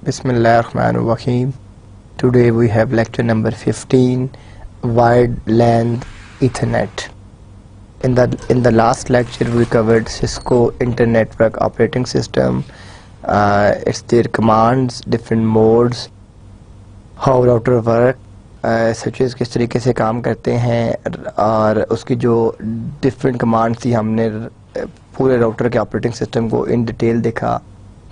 Bismillahirrahmanirrahim. Today we have lecture number 15, Wide Length Ethernet. In the last lecture we covered Cisco Inter-Network Operating System, it's their commands, different modes, how router work, switches किस तरीके से काम करते हैं और उसकी जो different commands थी हमने पूरे राउटर के ऑपरेटिंग सिस्टम को इन डिटेल देखा।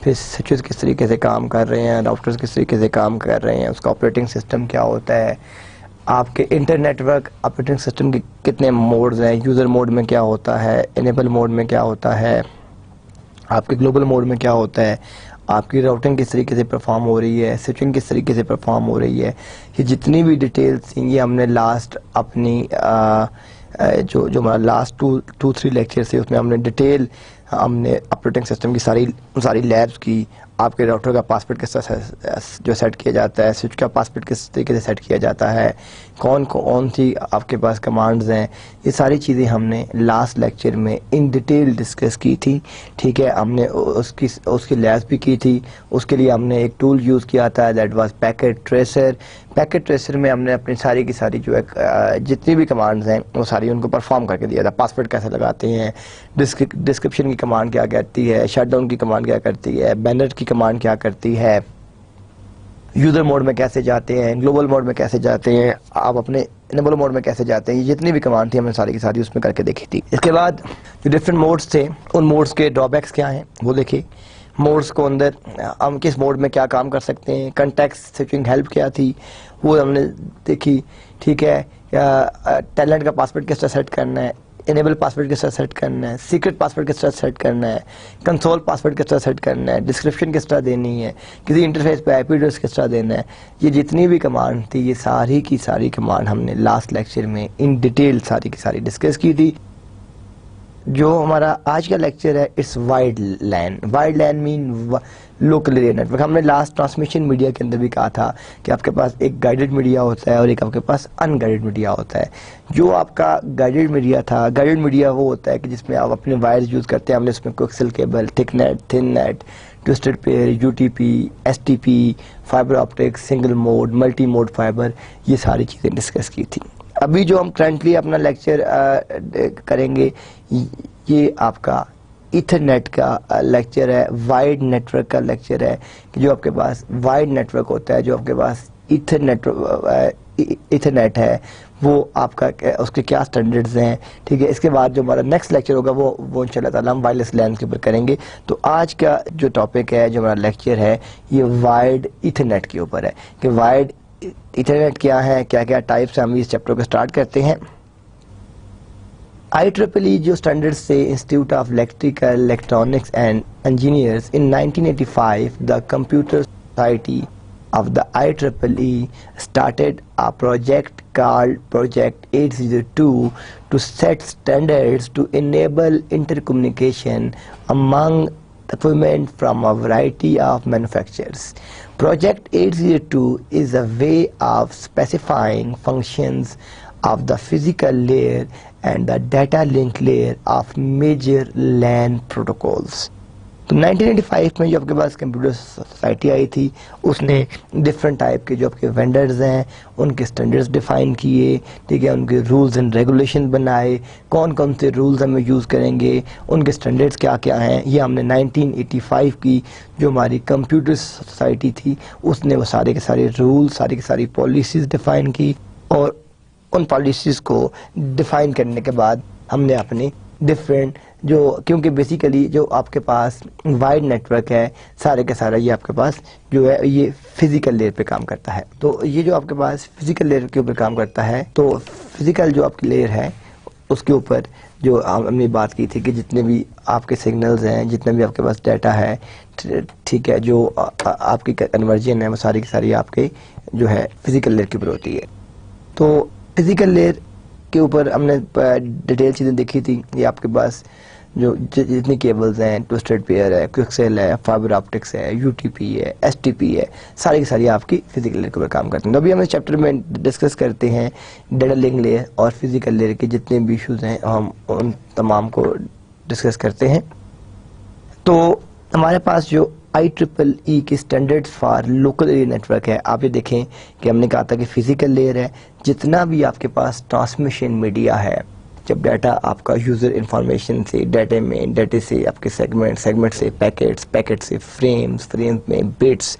फिर स्विचेस किस तरीके से काम कर रहे हैं, राउटर्स किस तरीके से काम कर रहे हैं, उसका ऑपरेटिंग सिस्टम क्या होता है, आपके इंटरनेटवर्क ऑपरेटिंग सिस्टम के कितने मोड्स हैं, यूज़र मोड में क्या होता है, इनेबल मोड में क्या होता है, आपके ग्लोबल मोड में क्या होता है, आपकी राउटिंग किस तरीके से परफॉर्म हो रही है, स्विचिंग किस तरीके से परफॉर्म हो रही है। ये जितनी भी डिटेल्स थी ये हमने लास्ट अपनी जो हमारा लास्ट टू थ्री लेक्चर से उसमें हमने डिटेल हमने ऑपरेटिंग सिस्टम की सारी लैब्स की, आपके राउटर का पासवर्ड किस तरह जो सेट किया जाता है, स्विच का पासवर्ड किस तरीके से सेट किया जाता है, कौन सी आपके पास कमांड्स हैं, ये सारी चीज़ें हमने लास्ट लेक्चर में इन डिटेल डिस्कस की थी। ठीक है, हमने उसकी लैब्स भी की थी। उसके लिए हमने एक टूल यूज़ किया था, that was packet tracer. Packet tracer में हमने अपनी सारी की सारी जो है जितनी भी कमांड्स हैं वो सारी उनको परफॉर्म करके दिया था। पासवर्ड कैसे लगाते हैं, डिस्क्रिप्शन की कमांड क्या करती है, शटडाउन की कमांड क्या करती है, बैनर की कमांड क्या करती है, यूज़र मोड में कैसे जाते हैं, ग्लोबल मोड में कैसे जाते हैं, आप अपने इनेबल मोड में कैसे जाते हैं, ये जितनी भी कमांड थी हमने सारी की सारी उसमें करके देखी थी। इसके बाद जो डिफरेंट मोड्स थे उन मोड्स के ड्रॉबैक्स क्या हैं वो देखे। मोड्स को अंदर हम किस मोड में क्या काम कर सकते हैं, कंटेक्स्ट स्विचिंग हेल्प क्या थी वो हमने देखी। ठीक है, टैलेंट का पासवर्ड किस तरह सेट करना है, इनेबल पासवर्ड किस तरह सेट करना है, सीक्रेट पासवर्ड किस तरह सेट करना है, कंसोल पासवर्ड किस तरह सेट करना है, डिस्क्रिप्शन किस तरह देनी है, किसी इंटरफेस पे आईपी एड्रेस किस तरह देना है, ये जितनी भी कमांड थी ये सारी की सारी कमांड हमने लास्ट लेक्चर में इन डिटेल सारी की सारी डिस्कस की थी। जो हमारा आज का लेक्चर है it's wired LAN. Wired LAN mean local area network. हमने लास्ट ट्रांसमिशन मीडिया के अंदर भी कहा था कि आपके पास एक गाइडेड मीडिया होता है और एक आपके पास अनगाइडेड मीडिया होता है। जो आपका गाइडेड मीडिया था, गाइडेड मीडिया वो होता है कि जिसमें आप अपने वायर्स यूज़ करते हैं। हमने उसमें coaxial cable, thick net, thin net, twisted pair, UTP, STP, fibre optics, single mode, multi mode fibre, ये सारी चीज़ें डिस्कस की थी। अभी जो हम करंटली अपना लेक्चर करेंगे ये आपका ईथरनेट का लेक्चर है, वाइड नेटवर्क का लेक्चर है कि जो आपके पास वाइड नेटवर्क होता है, जो आपके पास ईथरनेट है वो आपका उसके क्या स्टैंडर्ड्स हैं। ठीक है, इसके बाद जो हमारा नेक्स्ट लेक्चर होगा वो इंशाल्लाह ताला हम वायरलेस लैन के ऊपर करेंगे। तो आज का जो टॉपिक है, जो हमारा लेक्चर है, ये वाइड ईथरनेट के ऊपर है कि वाइड ईथरनेट क्या है, क्या क्या टाइप्स हैं। हम इस चैप्टर को स्टार्ट करते हैं। IEEE जो स्टैंडर्ड्स से institute of electrical electronics and engineers in 1985 the computer society of the IEEE started a project called Project 802 to set standards to enable intercommunication among equipment from a variety of manufacturers. Project 802 is a way of specifying functions of the physical layer and the data link layer of major LAN protocols. तो 1985 में जो आपके पास computer society I थी उसने different type के जो आपके vendors हैं उनके स्टैंडर्ड्स डिफाइन किए। ठीक है, उनके रूल्स एंड रेगुलेशन बनाए, कौन कौन से रूल्स हमें यूज़ करेंगे, उनके स्टैंडर्ड्स क्या क्या हैं, ये हमने 1985 की जो हमारी कंप्यूटर सोसाइटी थी उसने वो सारे के सारे रूल्स, सारी की सारी पॉलिसीज़ डिफ़ाइन की। और उन पॉलिसीज़ को डिफ़ाइन करने के बाद हमने अपनी डिफरेंट जो, क्योंकि बेसिकली जो आपके पास वाइड नेटवर्क है सारे का सारा ये आपके पास जो है ये फिजिकल लेयर पे काम करता है। तो ये जो आपके पास फिजिकल लेयर के ऊपर काम करता है, तो फिजिकल जो आपकी लेयर है उसके ऊपर जो हमने बात की थी कि जितने भी आपके सिग्नल्स हैं, जितने भी आपके पास डाटा है, ठीक है, जो आपकी कन्वर्जन है वो सारी की सारी आपके जो है फिजिकल लेयर के ऊपर होती है। तो फिजिकल लेयर के ऊपर हमने डिटेल चीज़ें देखी थी। ये आपके पास जो जितनी केबल्स हैं, ट्विस्टेड पेयर है, कोएक्सियल है, फाइबर ऑप्टिक्स है, यूटीपी है, एसटीपी है, सारी की सारी आपकी फिजिकल लेयर के ऊपर काम करते हैं। तो अभी हम इस चैप्टर में डिस्कस करते हैं डाटा लिंक लेयर और फिजिकल लेयर के जितने भी इशूज़ हैं हम उन तमाम को डिस्कस करते हैं। तो हमारे पास जो IEEE की standards for local area network है, आप ये देखें कि हमने कहा था कि फिजिकल लेयर है, जितना भी आपके पास ट्रांसमिशन मीडिया है, जब डाटा आपका यूज़र इंफॉर्मेशन से, डाटे से आपके सेगमेंट से पैकेट से फ्रेम्स में बिट्स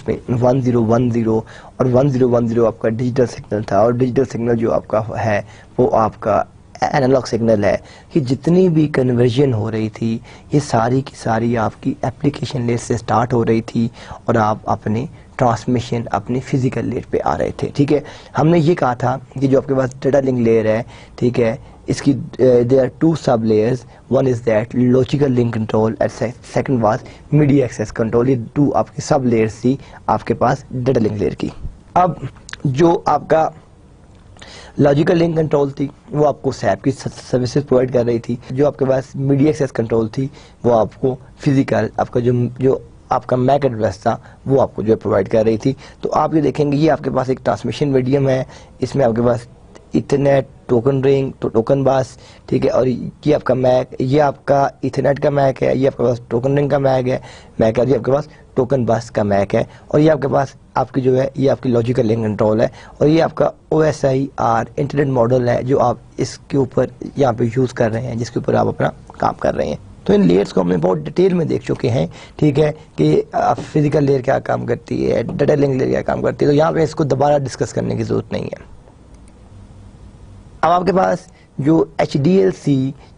में 1010 और 1010 आपका डिजिटल सिग्नल था, और डिजिटल सिग्नल जो आपका है वो आपका एनालॉग सिग्नल है, कि जितनी भी कन्वर्जन हो रही थी ये सारी की सारी आपकी एप्लीकेशन लेयर से स्टार्ट हो रही थी और आप अपने ट्रांसमिशन अपने फिजिकल लेयर पे आ रहे थे। ठीक है, हमने ये कहा था कि जो आपके पास डाटा लिंक लेयर है, ठीक है, इसकी there are two sub layers, one is that logical link control and second was media access control. ये टू आपकी सब लेयर्स थी आपके पास डाटा लिंक लेयर की। अब जो आपका लॉजिकल लिंक कंट्रोल थी वो आपको सैप की सर्विसेज प्रोवाइड कर रही थी, जो आपके पास मीडिया एक्सेस कंट्रोल थी वो आपको फिजिकल आपका जो आपका मैक एड्रेस था वो आपको जो प्रोवाइड कर रही थी। तो आप ये देखेंगे ये आपके पास एक ट्रांसमिशन मीडियम है, इसमें आपके पास इथरनेट, टोकन रिंग, तो टोकन बस, ठीक है, और ये आपका मैक, ये आपका इथरनेट का मैक है, ये आपके पास टोकन रिंग का मैक है, ये आपके पास टोकन बस का मैक है, और ये आपके पास आपकी जो है ये आपकी लॉजिकल लिंक कंट्रोल है, और ये आपका OSI इंटरनेट मॉडल है जो आप इसके ऊपर यहाँ पे यूज़ कर रहे हैं, जिसके ऊपर आप अपना काम कर रहे हैं। तो इन लेयर्स को हमने बहुत डिटेल में देख चुके हैं, ठीक है, कि फिजिकल लेयर क्या काम करती है, डाटा लिंक लेयर क्या काम करती है, तो यहाँ पे इसको दोबारा डिस्कस करने की जरूरत नहीं है। अब आपके पास जो HDLC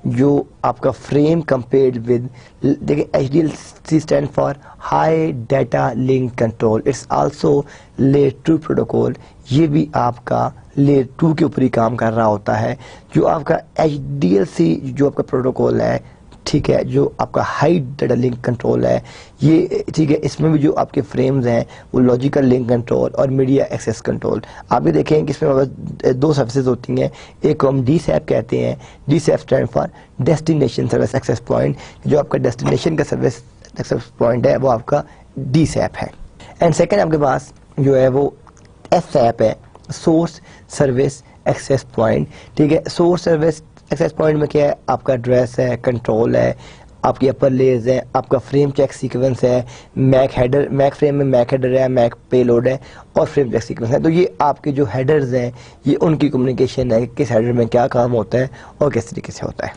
जो आपका फ्रेम कंपेयर्ड विद, देखिए HDLC stand for high data link control, it's also layer 2 protocol, ये भी आपका लेयर 2 के ऊपर ही काम कर रहा होता है। जो आपका HDLC जो आपका प्रोटोकॉल है, ठीक है, जो आपका हाई डाटा लिंक कंट्रोल है ये, ठीक है, इसमें भी जो आपके फ्रेम्स हैं वो लॉजिकल लिंक कंट्रोल और मीडिया एक्सेस कंट्रोल। आप भी देखें कि इसमें दो सर्विसेज होती हैं, एक को हम DSAP कहते हैं, DSAP stand for destination service access point, जो आपका डेस्टिनेशन का सर्विस एक्सेस पॉइंट है वो आपका DSAP है, एंड सेकेंड आपके पास जो है वो SAP है, सोर्स सर्विस एक्सेस पॉइंट। ठीक है, सोर्स सर्विस एक्सेस पॉइंट में क्या है, आपका एड्रेस है, कंट्रोल है, आपकी अपर लेयर्स है, आपका फ्रेम चेक सीक्वेंस है, मैक हेडर, मैक फ्रेम में मैक हेडर है, मैक पेलोड है और फ्रेम चेक सीक्वेंस है। तो ये आपके जो हेडर्स हैं ये उनकी कम्युनिकेशन है, किस हेडर में क्या काम होता है और किस तरीके से होता है।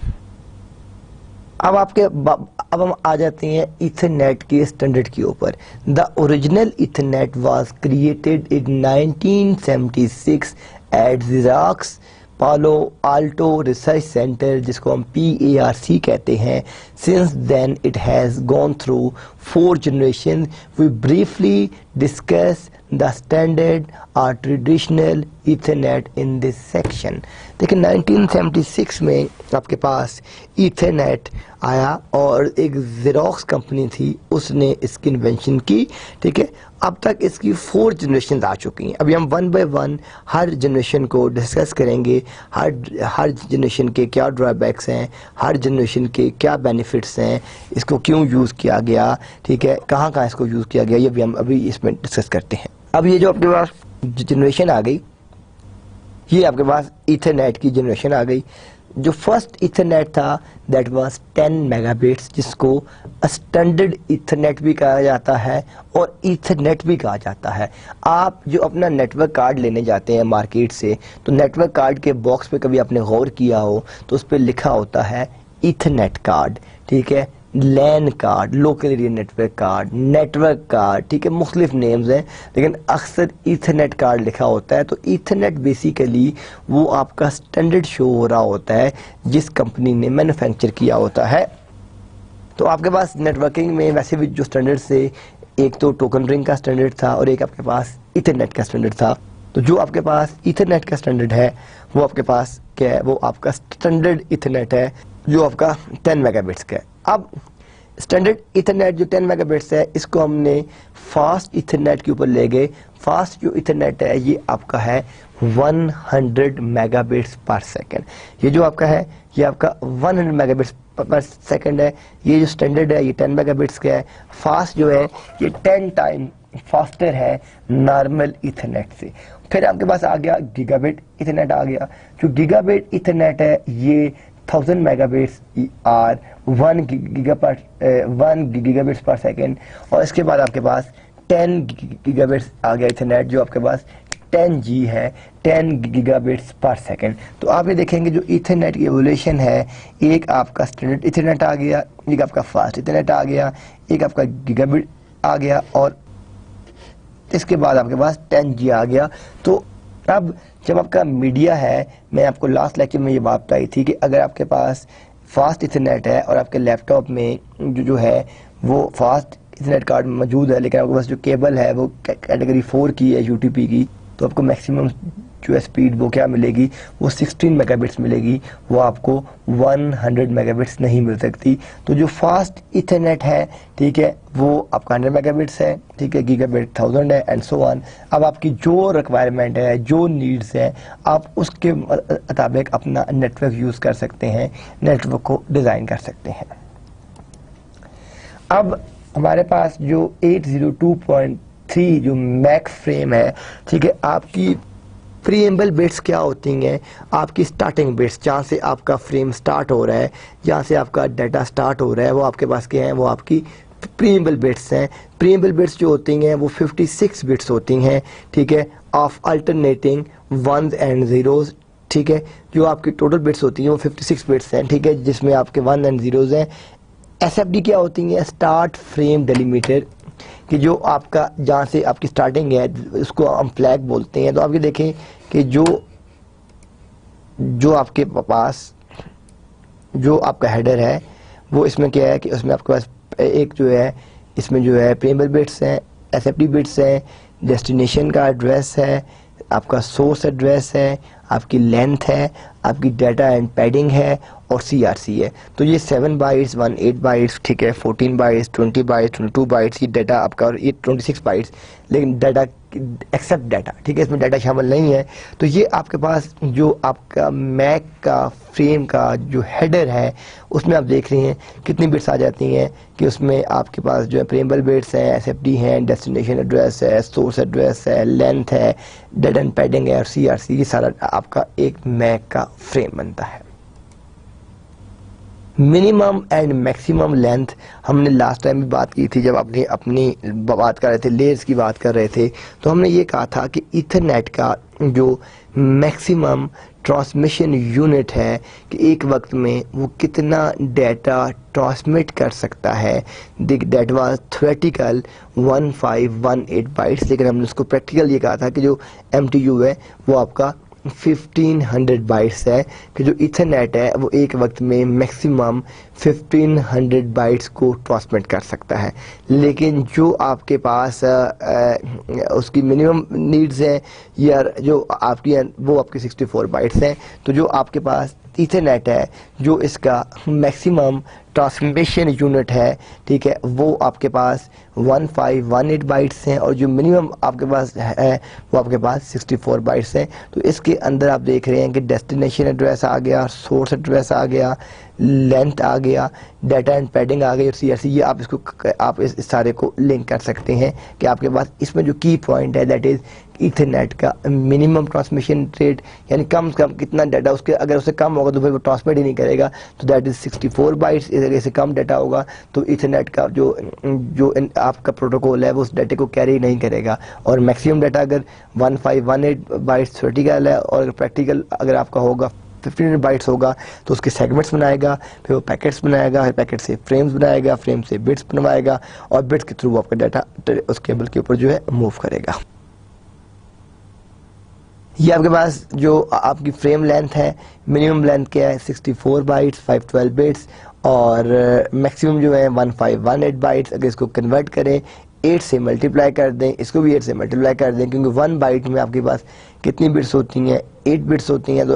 अब हम आ जाते हैं इथरनेट के स्टैंडर्ड के ऊपर। The original Ethernet was created in 1976 at Xerox Palo Alto Research Center, जिसको हम PARC कहते हैं। Since then it has gone through 4 generation. We briefly discuss the standard और traditional Ethernet in this section. देखिए 1976 में आपके पास इथरनेट आया और एक ज़ेरोक्स कंपनी थी, उसने इसकी इन्वेंशन की। ठीक है, अब तक इसकी 4 जनरेशन आ चुकी हैं। अभी हम 1 बाय 1 हर जनरेशन को डिस्कस करेंगे, हर जनरेशन के क्या ड्रॉबैक्स हैं, हर जनरेशन के क्या बेनिफिट्स हैं, इसको क्यों यूज़ किया गया, ठीक है, कहाँ कहाँ इसको यूज़ किया गया, ये भी हम अभी इसमें डिस्कस करते हैं। अब ये जो आपके पास जनरेशन आ गई, ये आपके पास इथरनेट की जनरेशन आ गई। जो फर्स्ट इथरनेट था दैट वाज 10 मेगाबिट्स, जिसको स्टैंडर्ड इथरनेट भी कहा जाता है और इथरनेट भी कहा जाता है। आप जो अपना नेटवर्क कार्ड लेने जाते हैं मार्केट से, तो नेटवर्क कार्ड के बॉक्स पे कभी आपने गौर किया हो तो उस पर लिखा होता है इथरनेट कार्ड, ठीक है, LAN card, local area network card, ठीक है, मुख्तलिफ नेम्स हैं, लेकिन अक्सर इथरनेट कार्ड लिखा होता है। तो इथरनेट बेसिकली वो आपका स्टैंडर्ड शो हो रहा होता है जिस कंपनी ने मैन्युफैक्चर किया होता है। तो आपके पास नेटवर्किंग में वैसे भी जो स्टैंडर्ड से, एक तो टोकन रिंग का स्टैंडर्ड था और एक आपके पास इथरनेट का स्टैंडर्ड था। तो जो आपके पास इथरनेट का स्टैंडर्ड है वो आपके पास क्या है, वो आपका स्टैंडर्ड इथरनेट है जो आपका 10 मेगाबिट्स का है। अब स्टैंडर्ड इथरनेट जो 10 मेगाबिट्स है, इसको हमने फास्ट इथरनेट के ऊपर ले गए। फास्ट जो इथरनेट है ये आपका है 100 मेगाबिट्स पर सेकेंड। ये जो आपका है ये आपका 100 मेगाबिट्स पर सेकेंड है। ये जो स्टैंडर्ड है ये 10 मेगाबिट्स का है। फास्ट जो है ये 10 टाइम फास्टर है नॉर्मल इथरनेट से। फिर आपके पास आ गया गीगाबिट इथरनेट आ गया। जो गीगाबिट इथरनेट है ये 1000 megabits or 1 gigabits per second, और इसके बाद आपके पास 10 गीगाबिट्स आ गया इथरनेट, जो आपके पास 10G है, 10 गीगाबिट्स पर सेकेंड। तो आप ये देखेंगे जो इथरनेट की एवोल्यूशन है, एक आपका स्टैंडर्ड इथरनेट आ गया, एक आपका फास्ट इथरनेट आ गया, एक आपका गीगाबिट आ गया, और इसके बाद आपके पास 10G आ गया। तो अब जब आपका मीडिया है, मैं आपको लास्ट लेक्चर में ये बात बताई थी कि अगर आपके पास फास्ट इथरनेट है और आपके लैपटॉप में जो है वो फास्ट इथरनेट कार्ड मौजूद है, लेकिन आपके पास जो केबल है वो कैटेगरी 4 की है, UTP की, तो आपको मैक्सिमम जो है स्पीड वो क्या मिलेगी, वो 16 मेगाबिट्स मिलेगी, वो आपको 100 मेगाबिट्स नहीं मिल सकती। तो जो फास्ट इथरनेट है, ठीक है, वो आपका 100 मेगाबिट्स है, ठीक है, गीगाबिट 1000 है, एंड सो ऑन। अब आपकी जो रिक्वायरमेंट है, जो नीड्स है, आप उसके मुताबिक अपना नेटवर्क यूज़ कर सकते हैं, नेटवर्क को डिज़ाइन कर सकते हैं। अब हमारे पास जो 802.3 जो मैक फ्रेम है, ठीक है, आपकी प्रीएम्बल बिट्स क्या होती हैं, आपकी स्टार्टिंग बिट्स, जहाँ से आपका फ्रेम स्टार्ट हो रहा है, जहाँ से आपका डाटा स्टार्ट हो रहा है, वो आपके पास क्या है, वो आपकी प्रीएम्बल बिट्स हैं। प्रीएम्बल बिट्स जो होती हैं वो 56 बिट्स होती हैं, ठीक है, of alternating ones and zeros, ठीक है। जो आपकी टोटल बिट्स होती हैं वो 56 बिट्स हैं, ठीक है, जिसमें आपके 1 एंड ज़ीरोज़ हैं। SFD क्या होती है, स्टार्ट फ्रेम डेलीमीटर, कि जो आपका जहाँ से आपकी स्टार्टिंग है उसको हम फ्लैग बोलते हैं। तो आप ये देखें कि जो आपके पास जो आपका हेडर है वो इसमें क्या है कि उसमें आपके पास एक जो है, इसमें जो है प्रीएम्बल बिट्स हैं, SFD बिट्स हैं, डेस्टिनेशन का एड्रेस है, आपका सोर्स एड्रेस है, आपकी लेंथ है, आपकी डाटा एंड पैडिंग है, और CRC है। तो ये 7 बाइट्स, 8 बाइट्स, ठीक है, 14 बाइट्स, 20 बाइट्स, 22 बाइट्स, ये डाटा आपका, और ये 26 बाइट्स, लेकिन डाटा एक्सेप्ट डाटा, ठीक है, इसमें डाटा शामिल नहीं है। तो ये आपके पास जो आपका मैक का फ्रेम का जो हेडर है, उसमें आप देख रहे हैं कितनी बिट्स आ जाती हैं कि उसमें आपके पास जो है प्रीएम्बल बिट्स हैं, SFD हैं, डेस्टिनेशन एड्रेस है, सोर्स एड्रेस है, लेंथ है, डाटा एंड पैडिंग है, और CRC, ये सारा आपका एक मैक का फ्रेम बनता है। मिनिमम एंड मैक्सिमम लेंथ हमने लास्ट टाइम भी बात की थी, जब आपने अपनी बात कर रहे थे, लेयर्स की बात कर रहे थे, तो हमने ये कहा था कि इथरनेट का जो मैक्सिमम ट्रांसमिशन यूनिट है कि एक वक्त में वो कितना डाटा ट्रांसमिट कर सकता है, दैट वाज थ्योरेटिकल 1518 बाइट्स, लेकिन हमने उसको प्रैक्टिकल ये कहा था कि जो MTU है वो आपका 1500 बाइट्स है, कि जो इथरनेट है वो एक वक्त में मैक्सिमम 1500 बाइट्स को ट्रांसमिट कर सकता है। लेकिन जो आपके पास उसकी मिनिमम नीड्स है या जो आपकी वो आपकी 64 बाइट्स हैं। तो जो आपके पास इथरनेट है, जो इसका मैक्सिमम ट्रांसमिशन यूनिट है, ठीक है, वो आपके पास 1518 बाइट्स हैं, और जो मिनिमम आपके पास है वो आपके पास 64 बाइट्स हैं। तो इसके अंदर आप देख रहे हैं कि डेस्टिनेशन एड्रेस आ गया, सोर्स एड्रेस आ गया, लेंथ आ गया, डाटा एंड पैडिंग आ गई, और CRC, ये आप इसको आप इस सारे को लिंक कर सकते हैं कि आपके पास इसमें जो की पॉइंट है दैट इज़ इथरनेट का मिनिमम ट्रांसमिशन रेट, यानी कम से कम कितना डाटा उसके, अगर उससे कम होगा तो फिर वो ट्रांसमिट ही नहीं करेगा, तो दैट इज़ 64 बाइट्स। इससे कम डाटा होगा तो इथरनेट का जो आपका प्रोटोकॉल है वो उस डाटे को कैरी नहीं करेगा। और मैक्सिमम डाटा अगर 1518 बाइट्स थ्योरेटिकल है, और प्रैक्टिकल अगर आपका होगा 1500 बाइट्स होगा, तो उसके सेगमेंट्स बनाएगा, फिर वो पैकेट्स बनाएगा, फिर पैकेट से फ्रेम्स बनाएगा, फ्रेम से बिट्स बनवाएगा, और बिट्स के थ्रू आपका डाटा उस केबल के ऊपर जो है मूव करेगा। ये आपके पास जो आपकी फ्रेम लेंथ है, मिनिमम लेंथ क्या है 64 बाइट्स 512 बिट्स, और मैक्सिमम जो है 1518 बाइट्स। अगर इसको कन्वर्ट करें 8 से मल्टीप्लाई कर दें, इसको भी 8 से मल्टीप्लाई कर दें, क्योंकि 1 बाइट में आपके पास कितनी बिट्स होती हैं, 8 बिट्स होती हैं। तो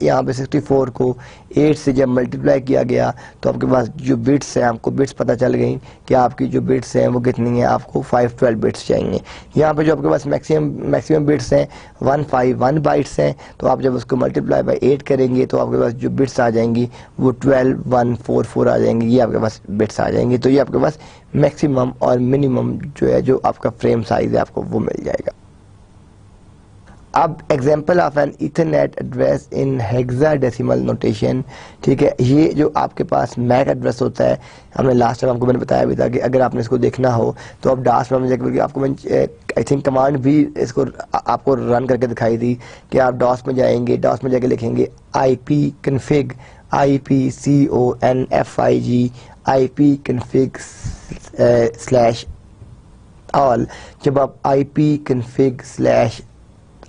यहाँ पे 64 को 8 से जब मल्टीप्लाई किया गया तो आपके पास जो बिट्स हैं, आपको बिट्स पता चल गई कि आपकी जो बिट्स हैं वो कितनी हैं, आपको 512 बिट्स चाहिए। यहाँ पे जो आपके पास मैक्सिमम बिट्स हैं 151 बाइट्स हैं, तो आप जब उसको मल्टीप्लाई बाई 8 करेंगे तो आपके पास जो बिट्स आ जाएंगी वो 12144 आ जाएंगी, ये आपके पास बिट्स आ जाएंगी। तो ये आपके पास मैक्सिमम और मिनिमम जो है, जो आपका फ्रेम साइज है, आपको वो मिल जाएगा। अब example of an Ethernet address in hexadecimal notation, ठीक है। ये जो आपके पास मैक एड्रेस होता है, हमने लास्ट टाइम आपको मैंने बताया भी था कि अगर आपने इसको देखना हो तो आप डास में जाकर, आपको मैं आई थिंक कमांड भी इसको आपको रन करके दिखाई दी कि आप डॉस में जाएंगे, डॉस में जाके लिखेंगे IP config IPCONFIG IP config /all। जब आप IP config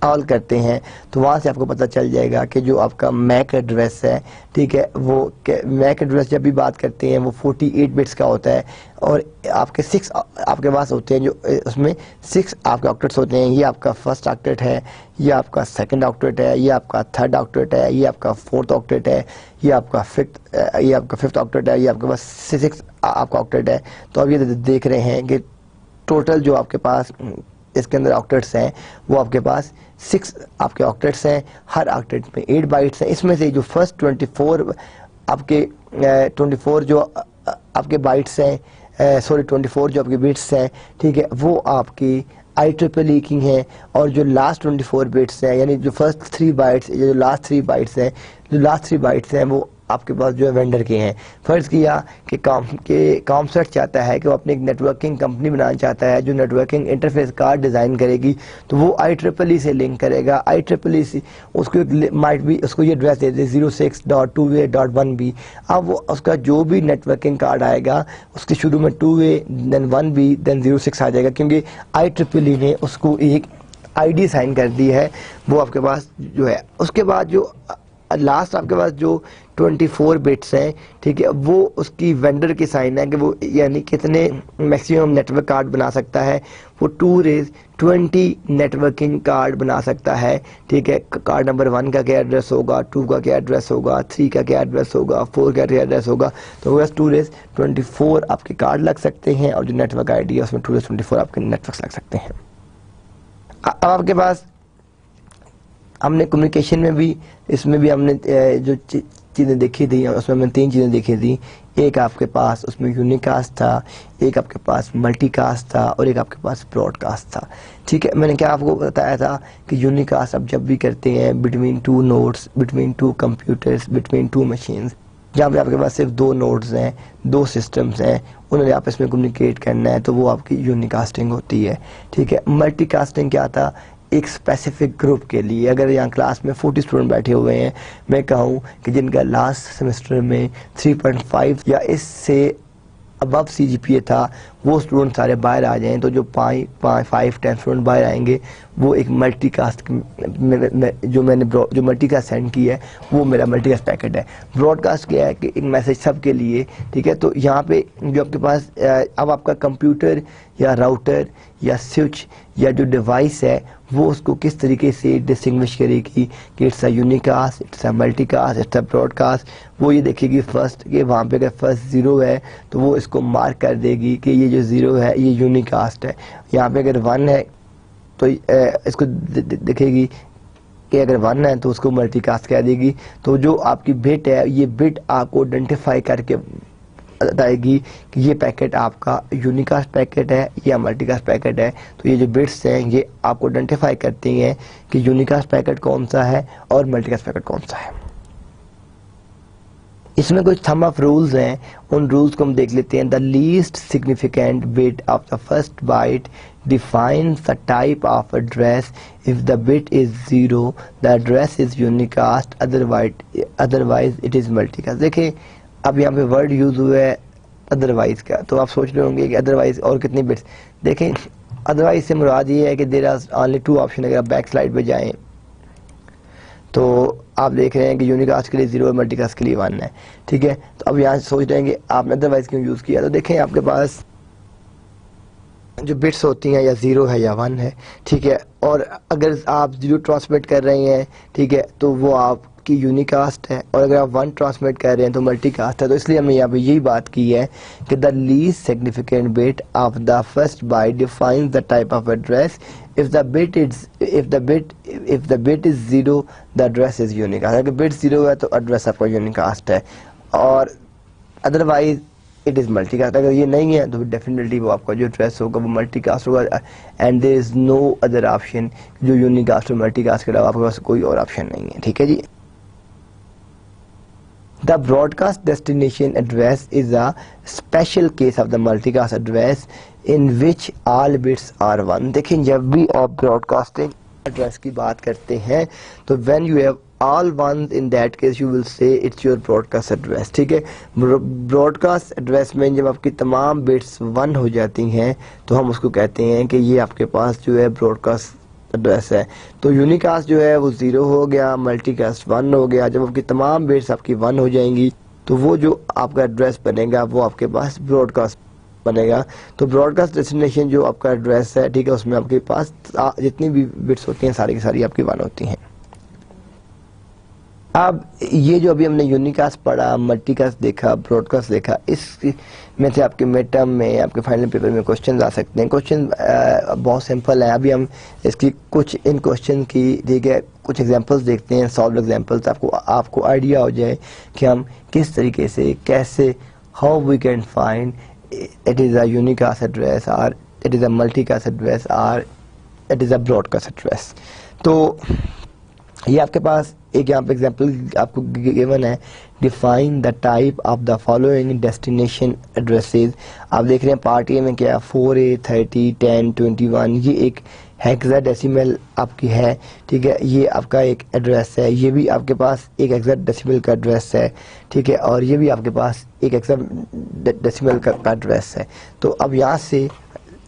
/all करते हैं तो वहाँ से आपको पता चल जाएगा कि जो आपका मैक एड्रेस है, ठीक है, वो मैक एड्रेस जब भी बात करते हैं वो 48 बिट्स का होता है और आपके 6 आपके पास होते हैं, जो उसमें 6 आपके ऑक्टेट्स होते हैं। ये आपका फर्स्ट ऑक्टेट है, ये आपका सेकंड ऑक्टेट है, ये आपका थर्ड ऑक्टेट है, ये आपका फोर्थ ऑक्टेट है, ये आपका फिफ्थ ऑक्टेट है, ये आपके पास 6 आपका ऑक्टेट है। तो अब ये देख रहे हैं कि टोटल जो आपके पास इसके अंदर ऑक्टेट्स हैं वो आपके पास 6 आपके ऑक्टेट्स हैं। हर ऑक्टेट में 8 बाइट्स हैं। इसमें से जो फर्स्ट 24 आपके 24 जो आपके बाइट्स हैं, 24 जो आपके बिट्स हैं, ठीक है, वो आपकी IEEE की हैं। और जो लास्ट 24 बिट्स हैं, यानी जो फर्स्ट 3 बाइट्स, जो लास्ट 3 बाइट्स हैं, जो लास्ट 3 बाइट्स हैं वो आपके पास जो है वेंडर के हैं। फ़र्ज़ किया कि कॉमसेट चाहता है कि वो अपनी एक नेटवर्किंग कंपनी बनाना चाहता है जो नेटवर्किंग इंटरफेस कार्ड डिज़ाइन करेगी, तो वो IEEE से लिंक करेगा। IEEE से उसको माइट भी उसको ये एड्रेस दे दे 06.2a.1b। अब वो उसका जो भी नेटवर्किंग कार्ड आएगा उसके शुरू में 2a देन 1b देन 06 आ जाएगा, क्योंकि IEEE ने उसको एक ID साइन कर दी है। वो आपके पास जो है, उसके बाद जो लास्ट आपके पास जो 24 बिट्स हैं, ठीक है, वो उसकी वेंडर की साइन है कि वो यानी कितने मैक्सिमम नेटवर्क कार्ड बना सकता है। वो 2 नेटवर्किंग कार्ड बना सकता है, ठीक है। कार्ड नंबर 1 का क्या एड्रेस होगा, 2 का क्या एड्रेस होगा, 3 का क्या एड्रेस होगा, 4 का क्या एड्रेस होगा। तो बस 2 आपके कार्ड लग सकते हैं और जो नेटवर्क ID है उसमें 2 आपके नेटवर्क लग सकते हैं। अब आपके पास हमने कम्युनिकेशन में भी, इसमें भी हमने जो चीज़ें देखी थी उसमें हमने 3 चीज़ें देखी थी। एक आपके पास उसमें यूनिकास्ट था, एक आपके पास मल्टीकास्ट था और एक आपके पास ब्रॉडकास्ट था, ठीक है। मैंने क्या आपको बताया था कि यूनिकास्ट आप जब भी करते हैं between 2 nodes, between 2 computers, between 2 machines, जहाँ पे आपके पास सिर्फ 2 नोड्स हैं, 2 सिस्टम्स हैं, उन्होंने आपस में कम्युनिकेट करना है, तो वो आपकी यूनिकास्टिंग होती है, ठीक है। मल्टीकास्टिंग क्या था, एक स्पेसिफिक ग्रुप के लिए। अगर यहाँ क्लास में 40 स्टूडेंट बैठे हुए हैं, मैं कहूँ कि जिनका लास्ट सेमेस्टर में 3.5 या इससे अबव CGPA था, वो स्टूडेंट सारे बाहर आ जाएं, तो जो 5-10 स्टूडेंट बाहर आएंगे वो एक मल्टीकास्ट जो मल्टीकास्ट सेंड की है वो मेरा मल्टीकास्ट पैकेट है। ब्रॉडकास्ट क्या है कि एक मैसेज सब के लिए, ठीक है। तो यहाँ पे जो आपके पास अब आपका कंप्यूटर या राउटर या स्विच या जो डिवाइस है वो उसको किस तरीके से डिस्टिंग्विश करेगी कि it's a unicast, it's a multicast, it's a broadcast. वो ये देखेगी फर्स्ट कि वहाँ पे अगर फर्स्ट 0 है तो वो इसको मार्क कर देगी कि ये जो 0 है ये यूनिकास्ट है। यहाँ पे अगर 1 है तो इसको देखेगी कि अगर 1 है तो उसको मल्टीकास्ट कह देगी। तो जो आपकी बिट है, ये बिट आपको आइडेंटिफाई करके बताएगी कि ये पैकेट आपका यूनिकास्ट पैकेट है या मल्टीकास्ट पैकेट है। तो ये जो बिट्स हैं ये आपको आइडेंटिफाई करती हैं कि यूनिकास्ट पैकेट कौन सा है और मल्टीकास्ट पैकेट कौन सा है। इसमें कुछ थंब ऑफ रूल्स हैं, उन रूल्स को हम देख लेते हैं। The least significant bit of the first byte defines the type of address. If the bit is 0, the address is unicast, otherwise it is multicast। देखिए अब यहाँ पे वर्ड यूज हुआ है अदरवाइज का, तो आप सोच रहे होंगे कि अदरवाइज और कितनी बिट्स। देखें अदरवाइज से मुराद ये है कि देयर आर ओनली 2 ऑप्शन। अगर आप बैक स्लाइड पे जाएं तो आप देख रहे हैं कि यूनिकास्ट के लिए 0 है, मल्टीकास्ट के लिए 1 है, ठीक है। तो अब यहाँ सोच रहे हैं कि आपने अदरवाइज क्यों यूज़ किया। तो देखें आपके पास जो बिट्स होती हैं या 0 है या 1 है, ठीक है। और अगर आप 0 ट्रांसमिट कर रहे हैं, ठीक है, तो वो आपकी यूनिकास्ट है, और अगर आप 1 ट्रांसमिट कर रहे हैं तो मल्टीकास्ट है। तो इसलिए हमने यहाँ पे यही बात की है कि the least significant bit of the first byte defines the type of address. if the bit is 0 the address is unicast। अगर बिट 0 है तो एड्रेस आपका यूनिकास्ट है, और अदरवाइज इट इज़ मल्टीकास्ट। अगर ये नहीं है तो डेफिनेटली वो आपका जो एड्रेस होगा वो मल्टीकास्ट होगा, and there is no other option जो यूनिकास्ट और मल्टीकास्ट के अलावा आपके पास कोई और ऑप्शन नहीं है। ठीक है जी। The broadcast destination address is a special case of the multicast address in which all bits are 1। देखिए जब भी आप ब्रॉडकास्टिंग एड्रेस की बात करते हैं तो when you have all ones in that case you will say it's your broadcast address। ठीक है, ब्रॉडकास्ट एड्रेस में जब आपकी तमाम बिट्स 1 हो जाती हैं तो हम उसको कहते हैं कि ये आपके पास जो है ब्रॉडकास्ट एड्रेस है। तो यूनिकास्ट जो है वो 0 हो गया, मल्टीकास्ट 1 हो गया। जब आपकी तमाम बिट्स आपकी 1 हो जाएंगी तो वो जो आपका एड्रेस बनेगा वो आपके पास ब्रॉडकास्ट बनेगा। तो ब्रॉडकास्ट डेस्टिनेशन जो आपका एड्रेस है, ठीक है, उसमें आपके पास जितनी भी बिट्स होती हैं सारी की सारी आपकी 1 होती हैं। अब ये जो अभी हमने यूनिकास्ट पढ़ा, मल्टीकास्ट देखा, ब्रॉडकास्ट देखा, इस में से आपके मिड टर्म में आपके फाइनल पेपर में क्वेश्चन आ सकते हैं। क्वेश्चन बहुत सिंपल है। अभी हम इसकी कुछ इन क्वेश्चन की देखिए कुछ एग्जांपल्स देखते हैं, सॉल्व एग्जांपल्स, आपको आइडिया हो जाए कि हम किस तरीके से कैसे how we can find it is a unicast address और it is a multicast address और it is a broadcast address. तो ये आपके पास एक यहाँ पे एग्जांपल आपको गिवन है, define the type of the following destination addresses. आप देख रहे हैं पार्ट ए में क्या 4A 30 10 21, ये एक हेक्साडेसिमल आपकी है। ठीक है, ये आपका एक एड्रेस है, ये भी आपके पास एक हेक्साडेसिमल का एड्रेस है। ठीक है, और ये भी आपके पास एक हेक्साडेसिमल का एड्रेस है। तो अब यहाँ से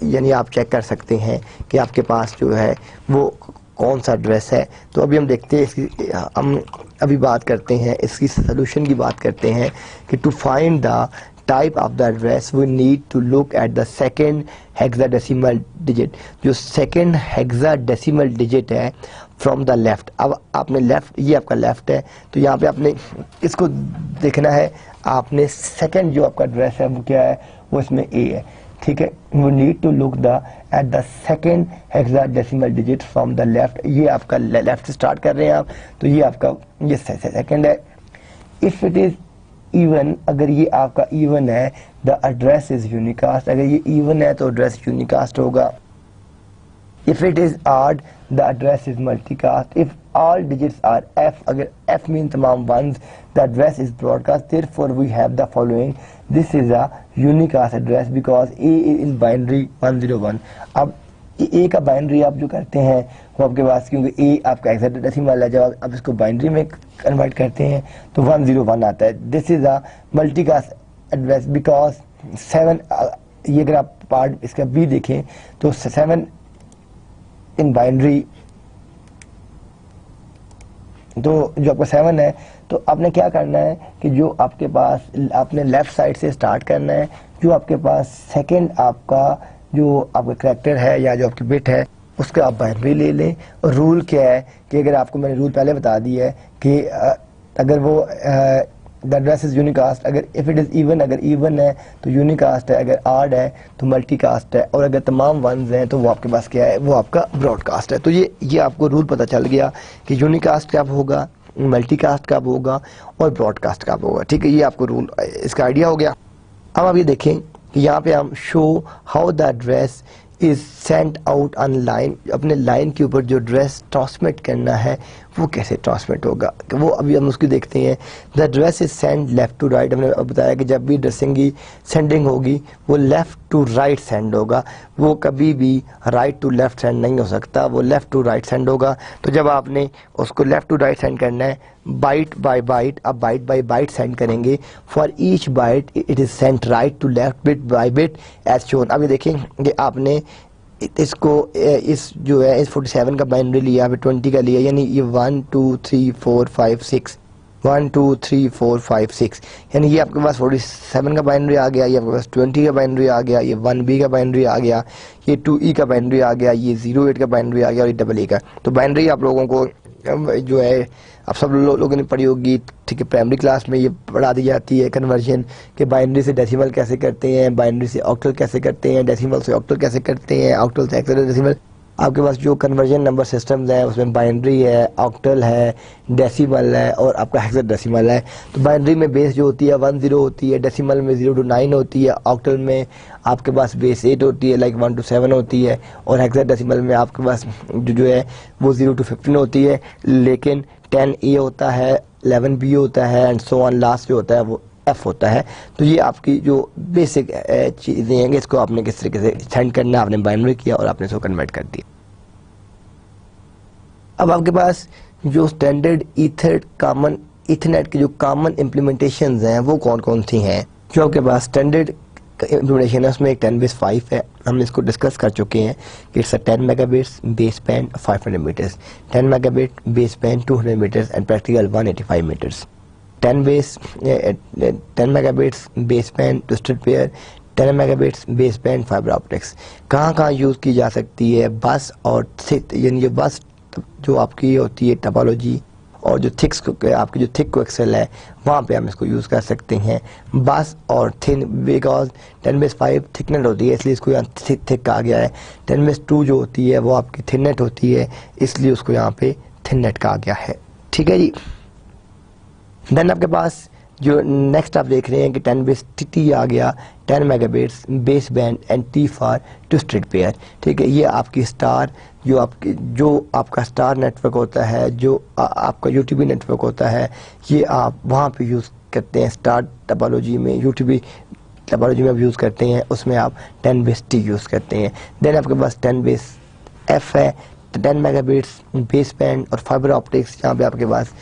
यानी आप चेक कर सकते हैं कि आपके पास जो है वो कौन सा एड्रेस है। तो अभी हम देखते हैं इसकी, हम अभी बात करते हैं इसकी सोल्यूशन की बात करते हैं कि to find the type of the address we need to look at the second hexadecimal digit. जो सेकेंड हेक्साडेसिमल डिजिट है फ्रॉम द लेफ्ट। अब आपने लेफ्ट, ये आपका लेफ्ट है, तो यहाँ पे आपने इसको देखना है। आपने सेकेंड जो आपका एड्रेस है वो क्या है, वो इसमें ए है। ठीक है, we need to look the at the second hexadecimal digit from the left. ये आपका लेफ्ट से स्टार्ट कर रहे हैं आप, तो ये आपका ये सेकेंड है। इफ इट इज इवन, अगर ये आपका इवन है, द एड्रेस इज यूनिकास्ट। अगर ये इवन है तो एड्रेस यूनिकास्ट होगा। If it is odd, the address is multicast. If all digits are f, अगर f मीन तमाम ones, the address is broadcast. Therefore we have the following, this is a unicast address because a is binary 101। अब a का binary आप जो करते हैं वो आपके पास, क्योंकि a आपका हेक्साडेसिमल है, जब आप इसको बाइनरी में कन्वर्ट करते हैं तो 101 आता है। This is a multicast address because 7, ये अगर आप पार्ट इसका b देखें तो 7 इन बाइनरी, तो जो आपका 7 है, तो आपने क्या करना है कि जो आपके पास आपने लेफ्ट साइड से स्टार्ट करना है। जो आपके पास सेकंड आपका जो आपका करैक्टर है या जो आपकी बिट है उसका आप बाइनरी ले लें। और रूल क्या है कि अगर आपको मैंने रूल पहले बता दिया है कि अगर वो द एड्रेस इज यूनिकास्ट, अगर इफ इट इज इवन, अगर इवन है तो यूनिकास्ट है, अगर ऑड है तो मल्टीकास्ट है, और अगर तमाम वंस हैं तो वो आपके पास क्या है, वो आपका ब्रॉडकास्ट है। तो ये आपको रूल पता चल गया कि यूनिकास्ट कब होगा, मल्टीकास्ट कब होगा और ब्रॉडकास्ट कब होगा। ठीक है, ये आपको रूल, इसका आइडिया हो गया। अब आप ये देखें कि यहाँ पे हम show how the address is sent out on line. अपने लाइन के ऊपर जो एड्रेस ट्रांसमिट करना है वो कैसे ट्रांसमिट होगा, वो अभी हम उसकी देखते हैं। The address is send left to right. हमने बताया कि जब भी एड्रेसिंग की सेंडिंग होगी वो लेफ्ट टू राइट सेंड होगा, वो कभी भी राइट टू लेफ्ट सेंड नहीं हो सकता, वो लेफ्ट टू राइट सेंड होगा। तो जब आपने उसको लेफ्ट टू राइट सेंड करना है बाइट बाय बाइट, अब बाइट बाय बाइट सेंड करेंगे। For each byte it is sent right to left bit by bit as shown. अभी देखें कि आपने इसको इस जो है इस 47 का बाइनरी लिया, अभी 20 का लिया, यानी ये 1 2 3 4 5 6 1 2 3 4 5 6, यानी ये आपके पास 47 का बाइनरी आ गया, ये आपके पास 20 का बाइनरी आ गया, ये 1B का बाइनरी आ गया, ये 2E का बाइनरी आ गया, ये 08 का बाइनरी आ गया और ये AA का। तो बाइनरी आप लोगों को जो है आप सब लोगों ने पढ़ी होगी, ठीक है, प्राइमरी क्लास में ये पढ़ा दी जाती है कन्वर्जन के बाइनरी से डेसिमल कैसे करते हैं, बाइनरी से ऑक्टल कैसे करते हैं, डेसिमल से ऑक्टल कैसे करते हैं, ऑक्टल से हेक्साडेसिमल। आपके पास जो कन्वर्जन नंबर सिस्टम्स हैं उसमें बाइनरी है, ऑक्टल है, डेसिमल है और आपका हेक्साडेसिमल है। तो बाइनरी में बेस जो होती है 10 होती है, डेसिमल में 0 to 9 होती है, ऑक्टल में आपके पास बेस 8 होती है, लाइक 1 to 7 होती है, और हेक्साडेसिमल में आपके पास जो है वो 0 to 15 होती है। लेकिन 10A होता है, 11B होता है एंड सो ऑन, लास्ट जो होता है वो F होता है। तो ये आपकी जो बेसिक चीज़ें हैं, इसको आपने किस तरीके से सेंड करना है, आपने बाइनरी किया और आपने इसको कन्वर्ट कर दिया। अब आपके पास जो स्टैंडर्ड ईथरनेट की जो कॉमन इम्प्लीमेंटेशंस हैं वो कौन कौन सी हैं। जो आपके पास स्टैंडर्ड इम्प्लीमेंटेशन है उसमें एक 10/5 है, हमने इसको डिस्कस कर चुके हैं कि it's 10 megabits base band 500 meters, 10 megabit base band 200 meters and practical 185 meters. 10 megabits base band twisted pair, 10 megabits base band fiber optics. कहाँ कहाँ यूज़ की जा सकती है, बस और यानी ये बस जो आपकी होती है टोपोलॉजी और जो आपकी जो थिक कोएक्सियल है वहाँ पे हम इसको यूज़ कर सकते हैं। बस और थिन, बिकॉज 10/5 थिकनेट होती है इसलिए इसको यहाँ थिक कहा गया है। 10/2 जो होती है वो आपकी थिननेट होती है इसलिए उसको यहाँ पे थिननेट कहा गया है। ठीक है जी। देन आपके पास जो नेक्स्ट आप देख रहे हैं कि 10/T आ गया, 10 megabits base band and T for twisted pair. ठीक है, ये आपकी स्टार जो आपका स्टार नेटवर्क होता है, जो आपका यूटीबी नेटवर्क होता है, ये आप वहाँ पे यूज़ करते हैं। स्टार टोपोलॉजी में, यूटीबी टोपोलॉजी में आप यूज़ करते हैं, उसमें आप 10/T यूज़ करते हैं। देन आपके पास 10/F है, 10 मेगाबिट्स बेस बैंड और फाइबर ऑप्टिक्स, यहाँ पे आपके पास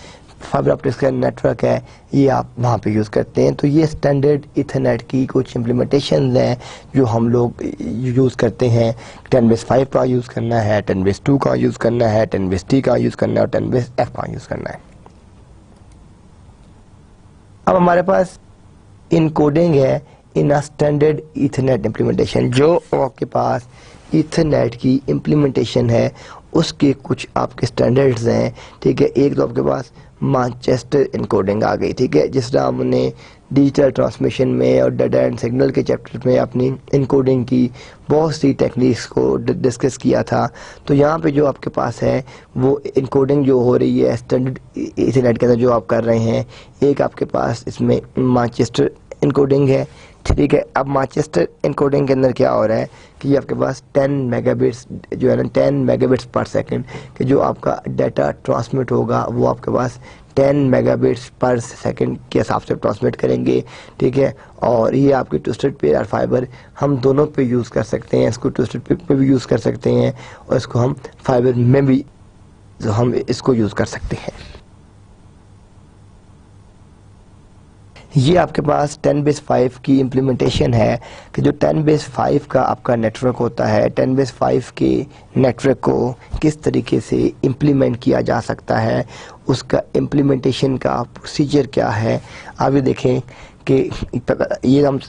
फाइबर ऑप्टिक्स का नेटवर्क है, ये आप वहाँ पे यूज़ करते हैं। तो ये स्टैंडर्ड ईथरनेट की कुछ इम्प्लीमेंटेशन हैं जो हम लोग यूज़ करते हैं। 10/5 का यूज़ करना है, 10/2 का यूज़ करना है, 10/T का यूज़ करना है और 10/F का यूज़ करना है। अब हमारे पास इनकोडिंग है इन अ स्टैंडर्ड ईथरनेट इम्प्लीमेंटेशन। जो आपके पास ईथरनेट की इम्प्लीमेंटेशन है उसके कुछ आपके स्टैंडर्ड्स हैं। ठीक है, एक तो आपके पास मैनचेस्टर इनकोडिंग आ गई। ठीक है, जिस तरह हमने डिजिटल ट्रांसमिशन में और डाटा एंड सिग्नल के चैप्टर में अपनी इनकोडिंग की बहुत सी टेक्निक्स को डिस्कस किया था, तो यहाँ पे जो आपके पास है वो इनकोडिंग जो हो रही है स्टैंडर्ड ईथरनेट के अंदर जो आप कर रहे हैं, एक आपके पास इसमें मैनचेस्टर इनकोडिंग है। ठीक है, अब मैनचेस्टर इनकोडिंग के अंदर क्या हो रहा है कि आपके पास 10 मेगाबिट्स जो है ना, 10 मेगाबिट्स पर सेकंड कि जो आपका डाटा ट्रांसमिट होगा वो आपके पास 10 मेगाबिट्स पर सेकंड के हिसाब से ट्रांसमिट करेंगे। ठीक है, और ये आपकी ट्विस्टेड पेयर और फाइबर हम दोनों पे यूज़ कर सकते हैं। इसको ट्विस्टेड पेयर पे भी यूज़ कर सकते हैं और इसको हम फाइबर में भी हम इसको यूज़ कर सकते हैं। ये आपके पास 10/5 की इम्प्लीमेंटेशन है कि जो 10/5 का आपका नेटवर्क होता है, 10/5 के नेटवर्क को किस तरीके से इम्प्लीमेंट किया जा सकता है, उसका इम्प्लीमेंटेशन का प्रोसीजर क्या है। आप ये देखें कि ये हम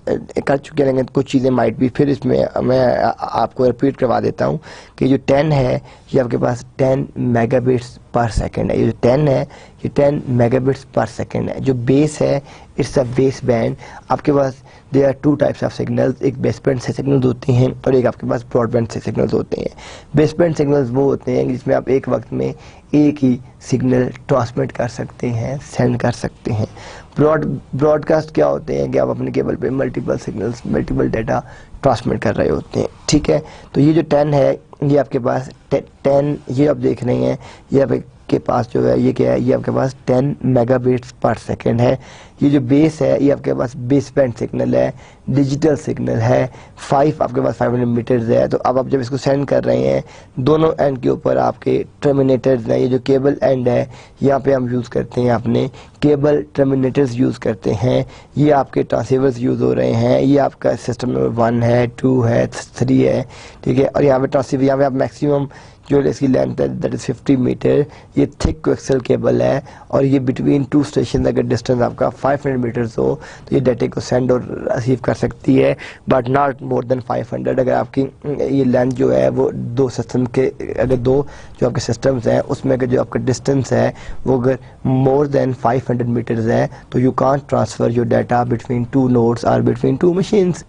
कर चुके हैं, कुछ चीज़ें माइट भी फिर इसमें मैं आपको रिपीट करवा देता हूँ कि जो 10 है ये आपके पास 10 मेगाबिट्स पर सेकंड है। ये जो 10 है ये 10 मेगाबिट्स पर सेकंड है। जो बेस है इट्स अ बेस बैंड। आपके पास there are 2 types of signals, एक बेस बैंड से सिग्नल्स होते हैं और एक आपके पास ब्रॉडबैंड से सिग्नल्स होते हैं। बेस बैंड सिग्नल्स वो होते हैं जिसमें आप एक वक्त में एक ही सिग्नल ट्रांसमिट कर सकते हैं, सेंड कर सकते हैं। ब्रॉडकास्ट क्या होते हैं कि आप अपने केबल पे multiple signals, multiple data transmit कर रहे होते हैं। ठीक है, तो ये जो 10 है ये आपके पास 10 ये आप देख रहे हैं, ये आपके पास जो है ये क्या है, ये आपके पास 10 मेगाबिट्स पर सेकंड है। ये जो बेस है ये आपके पास बेस बैंड सिग्नल है, डिजिटल सिग्नल है। 5 आपके पास 500 मीटर्स है। तो अब आप जब इसको सेंड कर रहे हैं, दोनों एंड के ऊपर आपके टर्मिनेटर्स हैं। ये जो केबल एंड है यहाँ पे हम यूज़ करते हैं, अपने केबल टर्मिनेटर्स यूज़ करते हैं। ये आपके ट्रांसीवर्स यूज़ हो रहे हैं। ये आपका सिस्टम नंबर 1 है, 2 है, 3 है। ठीक है, और यहाँ पे ट्रांसीवर, यहाँ पे आप मैक्सिमम जो इसकी लेंथ है दैट इज़ 50 मीटर। ये थिक कोएक्सियल केबल है और ये बिटवीन 2 स्टेशन अगर डिस्टेंस आपका 500 मीटर्स हो तो ये डाटा को सेंड और रिसीव कर सकती है, बट नॉट मोर देन 500। अगर आपकी ये लेंथ जो है वो 2 सिस्टम के, अगर 2 जो आपके सिस्टम्स हैं उसमें अगर जो आपका डिस्टेंस है वो अगर मोर देन 500 मीटर्स है तो you can't transfer your data between 2 nodes और बिटवीन 2 मशीन्स।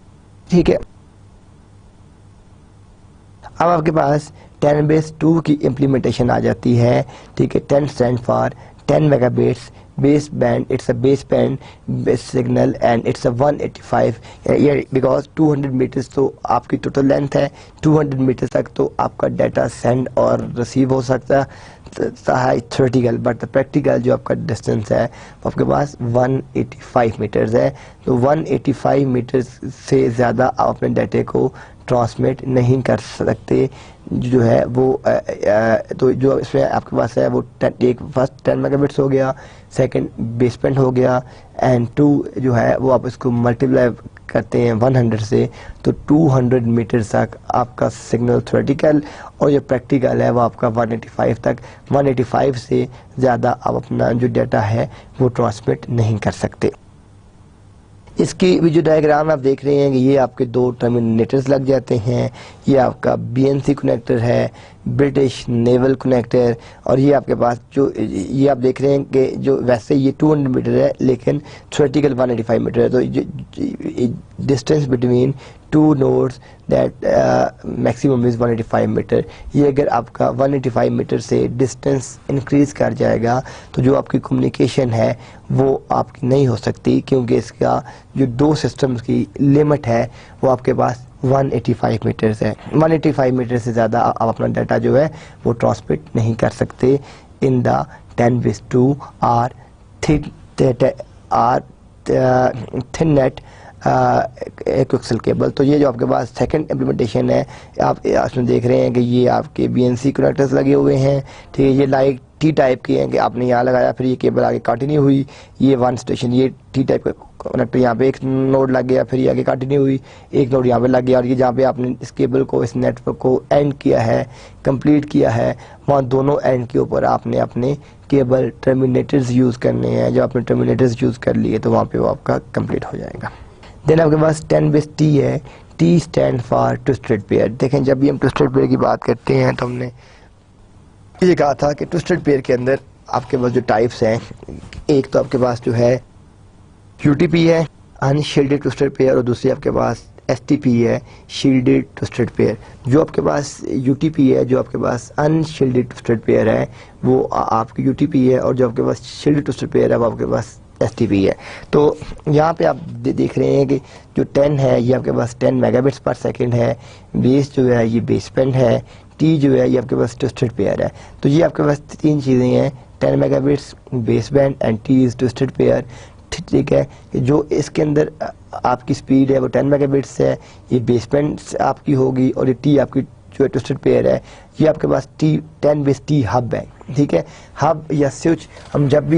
ठीक है, अब आपके पास 10/2 की इम्प्लीमेंटेशन आ जाती है, ठीक है। 10 stand for 10 megabits base band, it's a base band base signal and it's a 185 because 200 meters तो आपकी टोटल लेंथ है, 200 मीटर तक तो आपका डाटा सेंड और रिसीव हो सकता है थ्योरेटिकल, बट प्रैक्टिकल जो आपका डिस्टेंस है वो आपके पास 185 मीटर्स है। तो 185 मीटर्स से ज़्यादा आप अपने डाटे को ट्रांसमिट नहीं कर सकते जो है वो तो जो इसमें आपके पास है वो एक फर्स्ट 10 मेगाबिट्स हो गया, सेकंड बेसबैंड हो गया एंड 2 जो है वो आप इसको मल्टीप्लाई करते हैं 100 से, तो 200 मीटर तक आपका सिग्नल थ्योरेटिकल और जो प्रैक्टिकल है वो आपका 185 तक, 185 से ज़्यादा आप अपना जो डाटा है वो ट्रांसमिट नहीं कर सकते। इसकी भी जो डायग्राम आप देख रहे हैं कि ये आपके 2 टर्मिनेटर्स लग जाते हैं, ये आपका BNC कनेक्टर है, ब्रिटिश नेवल कनेक्टर, और ये आपके पास जो ये आप देख रहे हैं कि जो वैसे ये 200 मीटर है लेकिन थ्योरेटिकल 185 मीटर है, तो distance between 2 nodes that maximum is 185 meter. ये अगर आपका 185 मीटर से डिस्टेंस इंक्रीज़ कर जाएगा तो जो आपकी कम्युनिकेशन है वो आपकी नहीं हो सकती, क्योंकि इसका जो 2 सिस्टम्स की लिमिट है वो आपके पास 185 मीटर्स है। 185 मीटर से ज़्यादा आप अपना डाटा जो है वो ट्रांसमिट नहीं कर सकते in the 10/2 or thin net coaxial cable. तो ये जो आपके पास सेकंड इम्प्लीमेंटेशन है, आप इसमें देख रहे हैं कि ये आपके BNC कनेक्टर्स लगे हुए हैं, ठीक है। ये लाइक T टाइप के हैं कि आपने यहाँ लगाया फिर ये केबल आगे कंटिन्यू हुई, ये 1 स्टेशन, ये T टाइप का कनेक्टर यहाँ पे एक नोड लग गया, फिर ये आगे कंटिन्यू हुई, एक नोड यहाँ पे लग गया, और ये जहाँ पे आपने इस केबल को इस नेटवर्क को एंड किया है, कंप्लीट किया है, वहाँ दोनों एंड के ऊपर आपने अपने केबल टर्मिनेटर्स यूज़ करने हैं। जब आपने टर्मिनेटर्स यूज़ कर लिए तो वहाँ पे वो आपका कंप्लीट हो जाएगा। देन आपके पास 10/T है, T stand for twisted pair. देखें जब भी हम ट्विस्टेड पेयर की बात करते हैं तो हमने ये कहा था कि ट्विस्टेड पेयर के अंदर आपके पास जो टाइप्स हैं, एक तो आपके पास जो है UTP है अनशील्डेड ट्विस्टेड पेयर, और दूसरी आपके पास STP है शील्डेड ट्विस्टेड पेयर। जो आपके पास UTP है, जो आपके पास अनशील्डेड ट्विस्टेड पेयर है वो आपकी UTP है, और जो आपके पास शील्डेड ट्विस्टेड पेयर है वो आपके पास STP है। तो यहाँ पे आप देख रहे हैं कि जो 10 है ये आपके पास 10 मेगाबिट्स पर सेकंड है, बेस जो है ये बेसबैंड है, T जो है ये आपके पास ट्विस्टेड पेयर है। तो ये आपके पास 3 चीज़ें हैं, 10 megabits, baseband and T is twisted pair, ठीक है। जो इसके अंदर आपकी स्पीड है वो 10 मेगाबिट्स है, ये बेसबैंड आपकी होगी, और ये T आपकी जो ट्विस्टेड पेयर है ये आपके पास 10/T हब है, ठीक है। हब या स्विच हम जब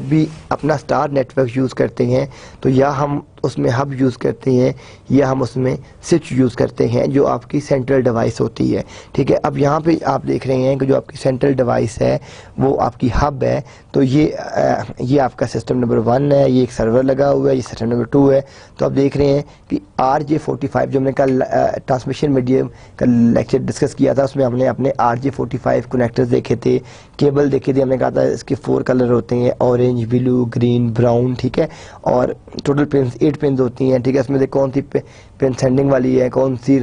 भी अपना स्टार नेटवर्क यूज़ करते हैं तो या हम उसमें हब यूज़ करते हैं या हम उसमें स्विच यूज़ करते हैं जो आपकी सेंट्रल डिवाइस होती है, ठीक है। अब यहाँ पे आप देख रहे हैं कि जो आपकी सेंट्रल डिवाइस है वो आपकी हब है। तो ये आपका सिस्टम नंबर 1 है, ये एक सर्वर लगा हुआ है, ये सिस्टम नंबर 2 है। तो आप देख रहे हैं कि RJ45 जो हमने कल ट्रांसमिशन मीडियम का लेक्चर डिस्कस किया था उसमें हमने अपने RJ45 कनेक्टर्स देखे थे, केबल देखे थे, हमने कहा था इसके 4 कलर होते हैं, ऑरेंज, ब्लू, ग्रीन, ब्राउन, ठीक है। और टोटल पिन्स 8 पिन्स होती हैं, ठीक है। इसमें से कौन सी पिन सेंडिंग वाली है, कौन सी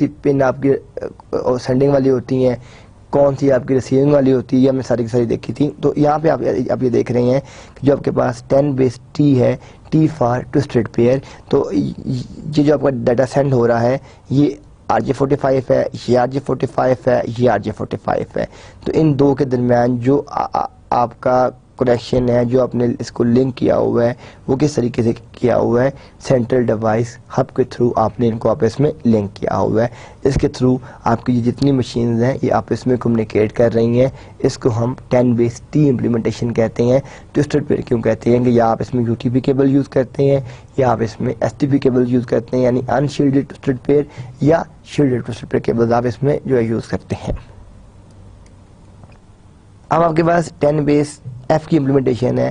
पिन आपकी सेंडिंग वाली होती हैं, कौन सी आपकी रिसीविंग वाली होती है, ये हमने सारी की सारी देखी थी। तो यहाँ पे आप ये देख रहे हैं कि जो आपके पास 10/T है, T फॉर ट्विस्टेड पेयर। तो ये जो आपका डाटा सेंड हो रहा है ये RJ45 है, ये RJ45 है, ये RJ45 है। तो इन दो के दरमियान जो आपका कनेक्शन है, जो आपने इसको लिंक किया हुआ है वो किस तरीके से किया हुआ है, सेंट्रल डिवाइस हब के थ्रू आपने इनको आपस में लिंक किया हुआ है। इसके थ्रू आपकी ये जितनी मशीन्स हैं ये आपस में कम्युनिकेट कर रही हैं। इसको हम 10/T इम्प्लीमेंटेशन कहते हैं। ट्विस्टेड पेयर क्यों कहते हैं कि या आप इसमें UTP केबल यूज़ करते हैं या आप इसमें STP केबल यूज़ करते हैं, यानी अनशील्डेड ट्विस्टेड पेयर या शील्डेड ट्विस्टेड पेयर केबल आप इसमें जो है यूज़ करते हैं। अब आपके पास 10/F की इम्प्लीमेंटेशन है,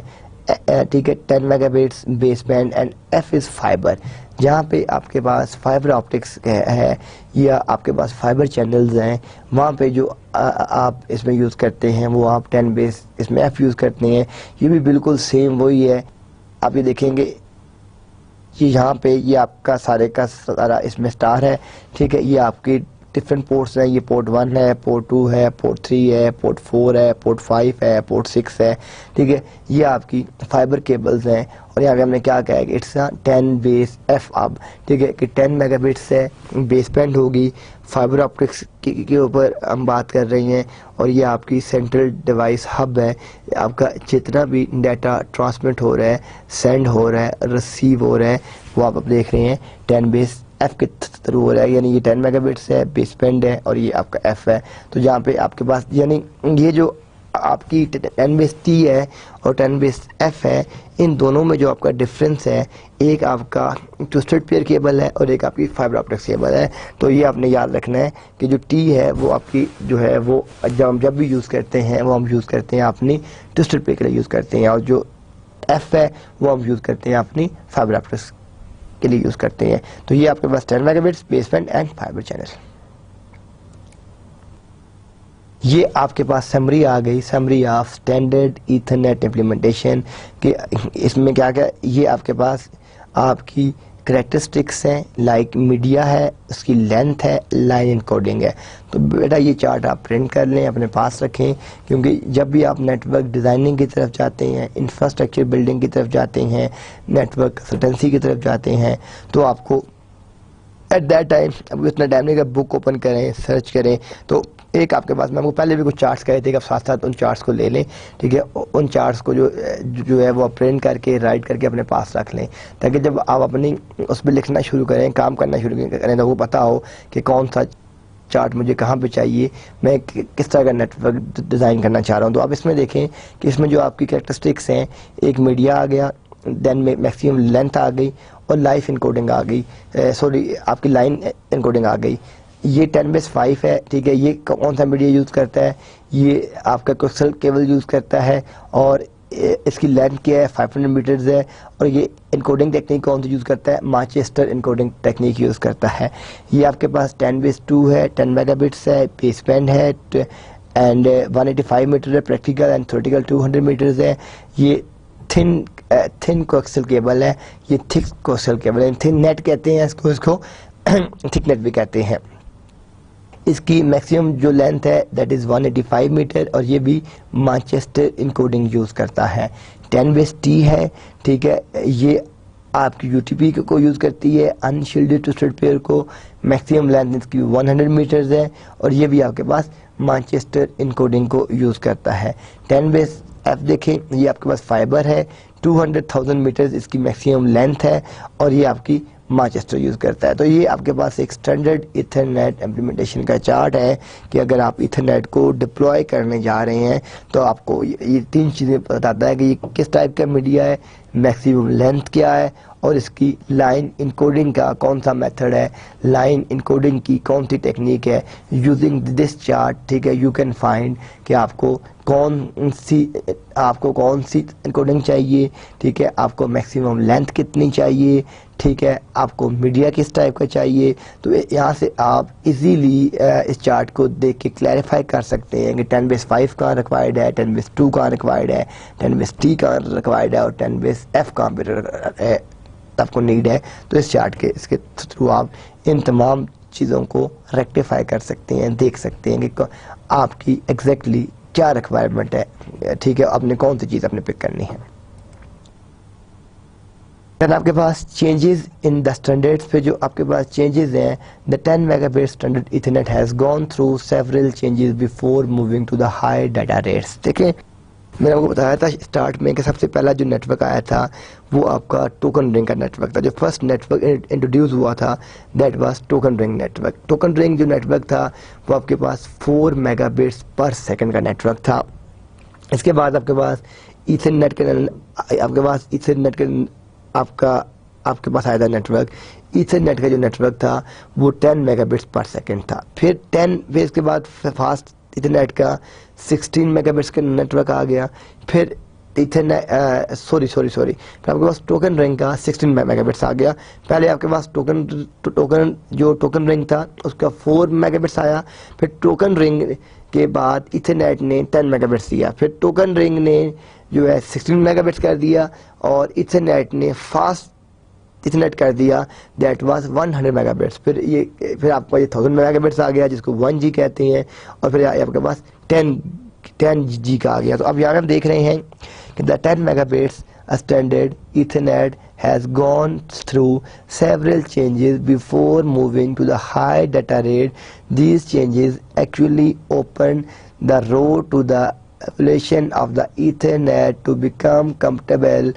ठीक है। 10 megabits baseband and F is fibre. जहाँ पे आपके पास फाइबर ऑप्टिक्स है या आपके पास फाइबर चैनल्स हैं, वहाँ पे जो आप इसमें यूज़ करते हैं वो आप 10 इसमें F यूज़ करते हैं। ये भी बिल्कुल सेम वही है। आप ये देखेंगे ये यहाँ पे ये आपका सारे का सारा इसमें स्टार है, ठीक है। ये आपकी डिफरेंट पोर्ट्स हैं, ये पोर्ट 1 है, पोर्ट 2 है, पोर्ट 3 है, पोर्ट 4 है, पोर्ट 5 है, पोर्ट 6 है, ठीक है। ये आपकी फाइबर केबल्स हैं और यहाँ पे हमने क्या कहा है कि इट्स 10 बेस एफ अब, ठीक है, कि 10 मेगाबिट्स है बेस बैंड होगी। फाइबर ऑप्टिक्स के ऊपर हम बात कर रही हैं और ये आपकी सेंट्रल डिवाइस हब है। आपका जितना भी डाटा ट्रांसमिट हो रहा है, सेंड हो रहा है, रिसीव हो रहा है, वो आप देख रहे हैं 10 बेस एफ के थ्रू हो रहा है, यानी ये 10 मेगाबिट्स है, बेस बैंड है और ये आपका एफ है। तो जहाँ पे आपके पास यानी ये जो आपकी 10 बेस टी है और 10 बेस एफ है, इन दोनों में जो आपका डिफरेंस है, एक आपका ट्विस्टेड पेयर केबल है और एक आपकी फाइबर ऑप्टिक्स केबल है। तो ये आपने याद रखना है कि जो टी है वो आपकी जो है वो जब भी यूज़ करते हैं वो हम यूज़ करते हैं अपनी ट्विस्टेड पेयर के लिए यूज़ करते हैं, और जो एफ है वो हम यूज़ करते हैं अपनी फाइबर ऑप्टिक्स के लिए यूज़ करते हैं। तो ये आपके पास 10 megabits base band and fibre channel. ये आपके पास समरी आ गई, summary of standard Ethernet implementation कि इसमें क्या क्या ये आपके पास आपकी करेक्टरिस्टिक्स हैं, लाइक मीडिया है, उसकी लेंथ है, लाइन इनकोडिंग है। तो बेटा ये चार्ट आप प्रिंट कर लें, अपने पास रखें, क्योंकि जब भी आप नेटवर्क डिज़ाइनिंग की तरफ जाते हैं, इंफ्रास्ट्रक्चर बिल्डिंग की तरफ जाते हैं, नेटवर्क कंसल्टेंसी की तरफ जाते हैं, तो आपको एट दैट टाइम अब इतना टाइम नहीं कि बुक ओपन करें, सर्च करें। तो एक आपके पास, मैं आपको पहले भी कुछ चार्ट्स कहे थे कि आप साथ साथ उन चार्ट्स को ले लें, ठीक है। उन चार्ट्स को जो है वो प्रिंट करके राइट करके अपने पास रख लें, ताकि जब आप अपनी उस पर लिखना शुरू करें, काम करना शुरू करें, तो वो पता हो कि कौन सा चार्ट मुझे कहाँ पे चाहिए, मैं किस तरह का नेटवर्क डिज़ाइन करना चाह रहा हूँ। तो आप इसमें देखें कि इसमें जो आपकी कैरेक्टरिस्टिक्स हैं, एक मीडिया आ गया, देन में मैक्सिमम लेंथ आ गई और लाइफ इनकोडिंग आ गई, सॉरी आपकी लाइन इनकोडिंग आ गई। ये 10 बेस 5 है, ठीक है। ये कौन सा मीडिया यूज़ करता है, ये आपका कोक्सियल केबल यूज़ करता है और इसकी लेंथ क्या है, 500 मीटर्स है। और ये इनकोडिंग टेक्निक कौन सी यूज़ करता है, मैनचेस्टर इनकोडिंग टेक्निक यूज़ करता है। ये आपके पास 10 बेस 2 है, 10 मेगाबिट्स है, बेस बैंड है एंड 185 मीटर है, प्रैक्टिकल एंड थ्योरेटिकल 200 मीटर्स है। ये थिन कोक्सियल केबल है, ये थिक कोक्सियल केबल है, थिन नेट कहते हैं इसको थिक नेट भी कहते हैं। इसकी मैक्सिमम जो लेंथ है दैट इज़ 185 मीटर और ये भी मैनचेस्टर इनकोडिंग यूज़ करता है। 10 बेस टी है, ठीक है। ये आपकी यूटीपी को यूज़ करती है, अनशील्डेड ट्विस्टेड पेयर को। मैक्सिमम लेंथ इसकी 100 मीटर्स है और ये भी आपके पास मैनचेस्टर इनकोडिंग को यूज़ करता है। 10 बेस एफ देखें, ये आपके पास फाइबर है, 200,000 मीटर्स इसकी मैक्सिमम लेंथ है और ये आपकी मैनचेस्टर यूज़ करता है। तो ये आपके पास एक स्टैंडर्ड इथरनेट इम्प्लीमेंटेशन का चार्ट है कि अगर आप इथरनेट को डिप्लॉय करने जा रहे हैं तो आपको ये 3 चीज़ें बताता है कि ये किस टाइप का मीडिया है, मैक्सिमम लेंथ क्या है और इसकी लाइन इनकोडिंग का कौन सा मेथड है, लाइन इनकोडिंग की कौन सी टेक्निक है। यूजिंग दिस चार्ट, ठीक है, यू कैन फाइंड कि आपको कौन सी इनकोडिंग चाहिए, ठीक है, आपको मैक्सिमम लेंथ कितनी चाहिए, ठीक है, आपको मीडिया किस टाइप का चाहिए। तो यहाँ से आप इजीली इस चार्ट को देख के क्लैरिफाई कर सकते हैं कि 10 बेस 5 कहाँ रिक्वायर्ड है, 10 बेस 2 कहाँ रिक्वायर्ड है, 10 बेस टी कहाँ रिक्वायर्ड है और 10 बेस एफ कहाँ पे आपको नीड है। तो इस चार्ट के इसके थ्रू आप इन तमाम चीज़ों को रेक्टिफाई कर सकते हैं, देख सकते हैं कि आपकी एग्जैक्टली क्या रिक्वायरमेंट है, ठीक है, आपने कौन सी चीज़ अपने पिक करनी है। फिर आपके पास चेंजेस इन द स्टैंडर्ड्स पे जो आपके पास चेंजेस हैं, the 10 megabit standard Ethernet has gone through several changes before moving to the high data rates. देखिए मैंने आपको बताया था स्टार्ट में कि सबसे पहला जो नेटवर्क आया था वो आपका टोकन रिंग का नेटवर्क था। जो फर्स्ट नेटवर्क इंट्रोड्यूस हुआ था that was token ring network. Token ring जो नेटवर्क था वो आपके पास 4 मेगाबिट्स पर सेकंड का नेटवर्क था। इसके बाद आपके पास ईथरनेट के आपके पास आया था नेटवर्क। ईथरनेट का जो नेटवर्क था वो 10 मेगाबिट्स पर सेकंड था। फिर 10 बेस के बाद फास्ट इथरनेट का 16 मेगाबिट्स का नेटवर्क आ गया। फिर इथरनेट फिर आपके पास टोकन रिंग का 16 मेगाबिट्स आ गया। पहले आपके पास टोकन रिंग था उसका 4 मेगाबिट्स आया। फिर टोकन रिंग के बाद इथरनेट ने 10 मेगाबिट्स दिया। फिर टोकन रिंग ने जो है 16 मेगाबिट्स कर दिया और इथरनेट ने फास्ट इथरनेट कर दिया दैट वाज 100 मेगाबिट्स, फिर आपका ये 1000 मेगाबिट्स आ गया जिसको 1G कहते हैं, और फिर आपके पास 10G का आ गया। तो अब यहाँ हम देख रहे हैं कि the 10 megabits standard Ethernet has gone through several changes before moving to the high data rate. These changes actually opened the road to the evolution of the Ethernet to become compatible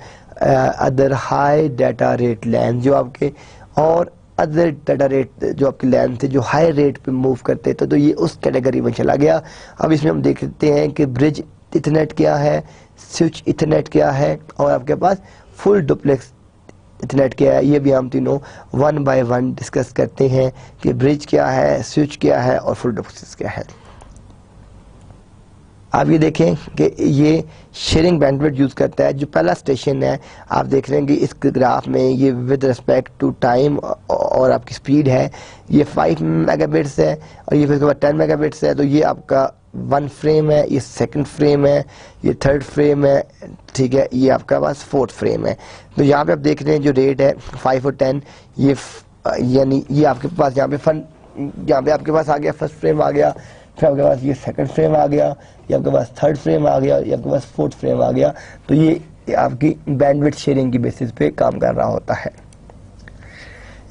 other high data rate LAN, जो आपके और other data rate जो आपकी लैन थे जो high rate पे move करते थे, तो ये उस कैटेगरी में चला गया। अब इसमें हम देखते हैं कि ब्रिज इथरनेट क्या है, स्विच इथरनेट क्या है, और आपके पास फुल डुप्लेक्स इथरनेट क्या है। ये भी हम तीनों वन बाय वन डिस्कस करते हैं कि ब्रिज क्या है, स्विच क्या है और फुल डुप्लेक्स क्या है। आप ये देखें कि ये शेयरिंग बैंडविड्थ यूज़ करता है। जो पहला स्टेशन है आप देख रहे हैं कि इस ग्राफ में ये विद रिस्पेक्ट टू टाइम और आपकी स्पीड है, ये 5 मेगाबिट्स है और ये फिर उसके बाद 10 मेगाबिट्स है। तो ये आपका 1 फ्रेम है, ये 2nd फ्रेम है, ये 3rd फ्रेम है, ठीक है, ये आपका पास 4th फ्रेम है। तो यहाँ पे आप देख रहे हैं जो रेट है 5 और 10, ये यानी ये आपके पास यहाँ पे आपके पास आ गया 1st फ्रेम आ गया, फिर आपके पास ये 2nd फ्रेम आ गया, ये आपके पास 3rd फ्रेम आ गया, ये आपके पास 4th फ्रेम आ गया। तो ये आपकी बैंडविड्थ शेयरिंग की बेसिस पे काम कर रहा होता है।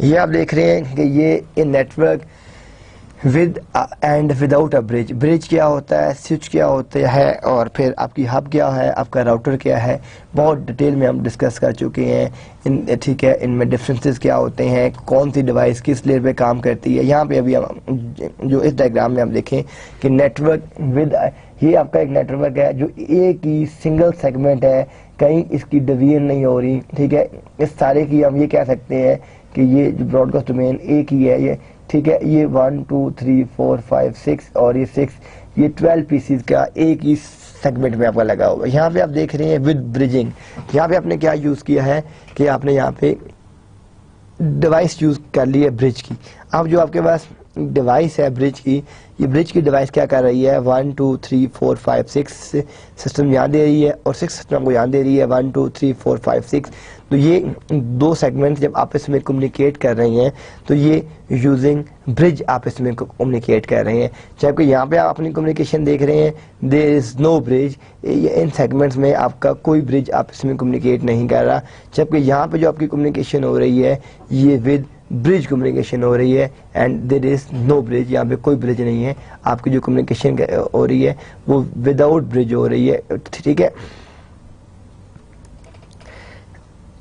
ये आप देख रहे हैं कि ये network with and without a bridge, bridge क्या होता है, स्विच क्या होता है, और फिर आपकी हब क्या है, आपका राउटर क्या है, बहुत डिटेल में हम डिस्कस कर चुके हैं। ठीक है, इनमें डिफरेंसेस क्या होते हैं, कौन सी डिवाइस किस लेयर पे काम करती है। यहाँ पे अभी हम जो इस डायग्राम में हम देखें कि नेटवर्क विद, ये आपका एक नेटवर्क है जो एक ही सिंगल सेगमेंट है, कहीं इसकी डिवीजन नहीं हो रही। ठीक है, इस सारे की हम ये कह सकते हैं कि ये जो ब्रॉडकास्ट डोमेन एक ही है, ये ठीक है, ये 1 2 3 4 5 6 और ये 6, ये 12 पीसीज का एक ही सेगमेंट में आपका लगा हुआ है। यहाँ पे आप देख रहे हैं विद ब्रिजिंग, यहाँ पे आपने क्या यूज़ किया है कि आपने यहाँ पे डिवाइस यूज़ कर ली है ब्रिज की। अब जो आपके पास डिवाइस है ब्रिज की, ये ब्रिज की डिवाइस क्या कर रही है, 1 2 3 4 5 6 सिस्टम यहाँ दे रही है और 6 सिस्टम को यहाँ दे रही है, 1 2 3 4 5 6। तो ये दो सेगमेंट जब आपस में कम्युनिकेट कर रही हैं तो ये यूजिंग ब्रिज आपस में कम्युनिकेट कर रहे हैं। जबकि यहाँ पे आप अपनी कम्युनिकेशन देख रहे हैं, देयर इज़ नो ब्रिज, इन सेगमेंट्स में आपका कोई ब्रिज आपस में कम्युनिकेट नहीं कर रहा। जबकि यहाँ पे जो आपकी कम्युनिकेशन हो रही है ये विद ब्रिज कम्युनिकेशन हो रही है, and there is no bridge, यहाँ पे कोई ब्रिज नहीं है। आपकी जो कम्युनिकेशन हो रही है वो विदाउट ब्रिज हो रही है। ठीक है,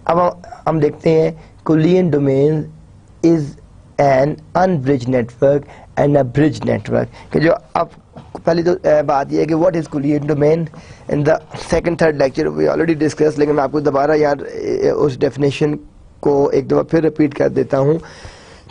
अब हम देखते हैं collision domain is an unbridged network and a bridged network. कि जो अब पहली तो बात यह है कि what is collision domain. In the second third lecture we already discuss, लेकिन मैं आपको दोबारा यार उस डेफिनेशन को एक दफ़ा फिर रिपीट कर देता हूँ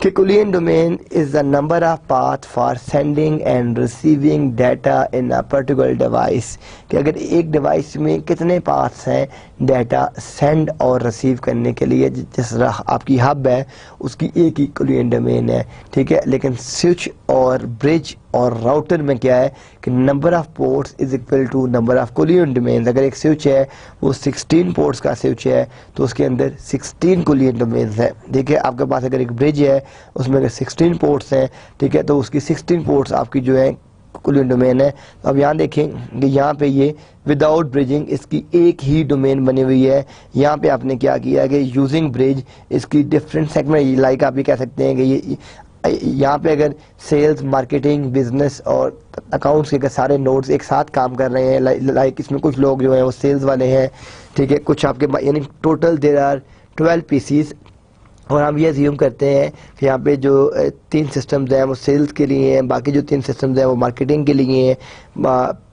कि कुलियन domain is the number of path for sending end receiving data in a particular device. कि अगर एक डिवाइस में कितने पाथ्स हैं डाटा सेंड और रिसीव करने के लिए, जिस तरह आपकी हब है उसकी एक ही कुलियन डोमेन है। ठीक है, लेकिन स्विच और ब्रिज और राउटर में क्या है कि number of ports is equal to number of collision domains. अगर एक स्विच है वो 16 पोर्ट्स का स्विच है तो उसके अंदर 16 कुलियन डोमेन्स है। ठीक है, आपके पास अगर एक ब्रिज है उसमें अगर 16 पोर्ट्स हैं, ठीक है, तो उसकी 16 पोर्ट्स आपकी जो है कुलियन डोमेन है। तो अब यहाँ देखें कि यहाँ पे ये विदाउट ब्रिजिंग इसकी एक ही डोमेन बनी हुई है। यहाँ पे आपने क्या किया कि यूजिंग ब्रिज इसकी डिफरेंट सेगमेंट, लाइक आप ये कह सकते हैं कि ये यहाँ पे अगर सेल्स, मार्केटिंग, बिजनेस और अकाउंट्स के सारे नोड्स एक साथ काम कर रहे हैं, लाइक इसमें कुछ लोग जो हैं वो सेल्स वाले हैं, ठीक है, कुछ आपके यानी टोटल देयर आर 12 पीसीज। और हम ये अज्यूम करते हैं कि यहाँ पे जो 3 सिस्टम्स हैं वो सेल्स के लिए हैं, बाकी जो 3 सिस्टम्स हैं वो मार्केटिंग के लिए हैं,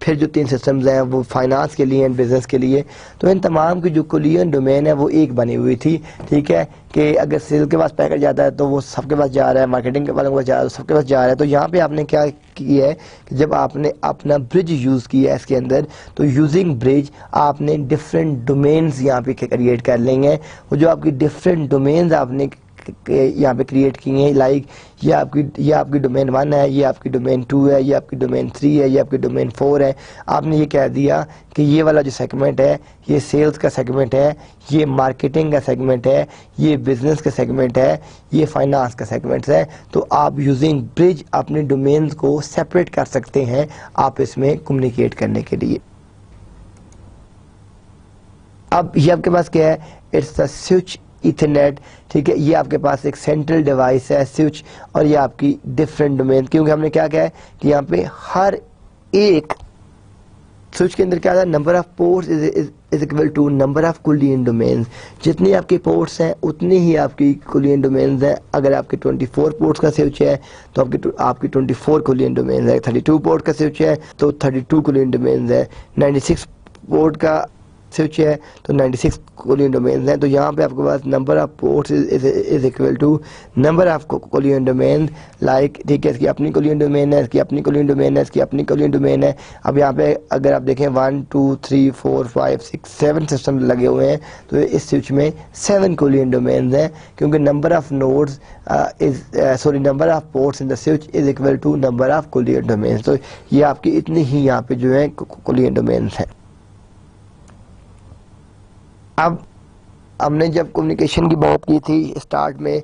फिर जो 3 सिस्टम्स हैं वो फाइनेंस के लिए हैं, बिजनेस के लिए। तो इन तमाम की जो कुलियन डोमेन है वो एक बनी हुई थी। ठीक है, कि अगर सेल के पास पैकेट जाता है तो वो सबके पास जा रहा है, मार्केटिंग के वालों के पास जा रहा है तो सबके पास जा रहा है। तो यहाँ पे आपने क्या किया है कि जब आपने अपना ब्रिज यूज़ किया है इसके अंदर, तो यूजिंग ब्रिज आपने डिफरेंट डोमेन्स यहाँ पे क्रिएट कर लेंगे। वो जो आपकी डिफरेंट डोमेन्स आपने यहाँ पे क्रिएट किए हैं, लाइक ये आपकी डोमेन 1 है, ये आपकी डोमेन 2 है, ये आपकी डोमेन 3 है, ये आपकी डोमेन 4 है। आपने ये कह दिया कि ये वाला जो सेगमेंट है ये सेल्स का सेगमेंट है, ये मार्केटिंग का सेगमेंट है, ये बिजनेस का सेगमेंट है, ये फाइनेंस का सेगमेंट है। तो आप यूजिंग ब्रिज अपने डोमेन्स को सेपरेट कर सकते हैं आप इसमें कम्युनिकेट करने के लिए। अब ये आपके पास क्या है, इट्स द स्विच इथरनेट, ठीक है। ये आपके पास एक सेंट्रल डिवाइस है स्विच, और ये आपकी डिफरेंट डोमेन, क्योंकि हमने क्या कहा है कि यहाँ पे हर एक स्विच के अंदर क्या है, number of ports is equal to number of collision domains. जितनी आपके पोर्ट्स हैं उतनी ही आपकी कुलियन डोमेन्स हैं। अगर आपके 24 पोर्ट्स का स्विच है तो आपकी 24 कुलियन डोमेन्स है। 32 पोर्ट का स्विच है तो 32 कुलियन डोमेन्स है। 96 पोर्ट का स्विच है तो 96 कुलियन डोमेन्स हैं। तो यहाँ पे आपके पास number of ports is equal to number of collision domain, like, ठीक है। इसकी अपनी कुलियन डोमेन है, इसकी अपनी कुलियन डोमेन है, इसकी अपनी कुलियन डोमेन है। अब यहाँ पे अगर आप देखें 1 2 3 4 5 6 7 सिस्टम लगे हुए हैं, तो इस स्विच में 7 कुलियन डोमेन्स हैं, क्योंकि number of nodes number of ports in the switch is equal to number of collision domains. तो ये आपकी इतनी ही यहाँ पे जो है कुलियन डोमेन्स हैं। अब हमने जब कम्युनिकेशन की बात की थी स्टार्ट में,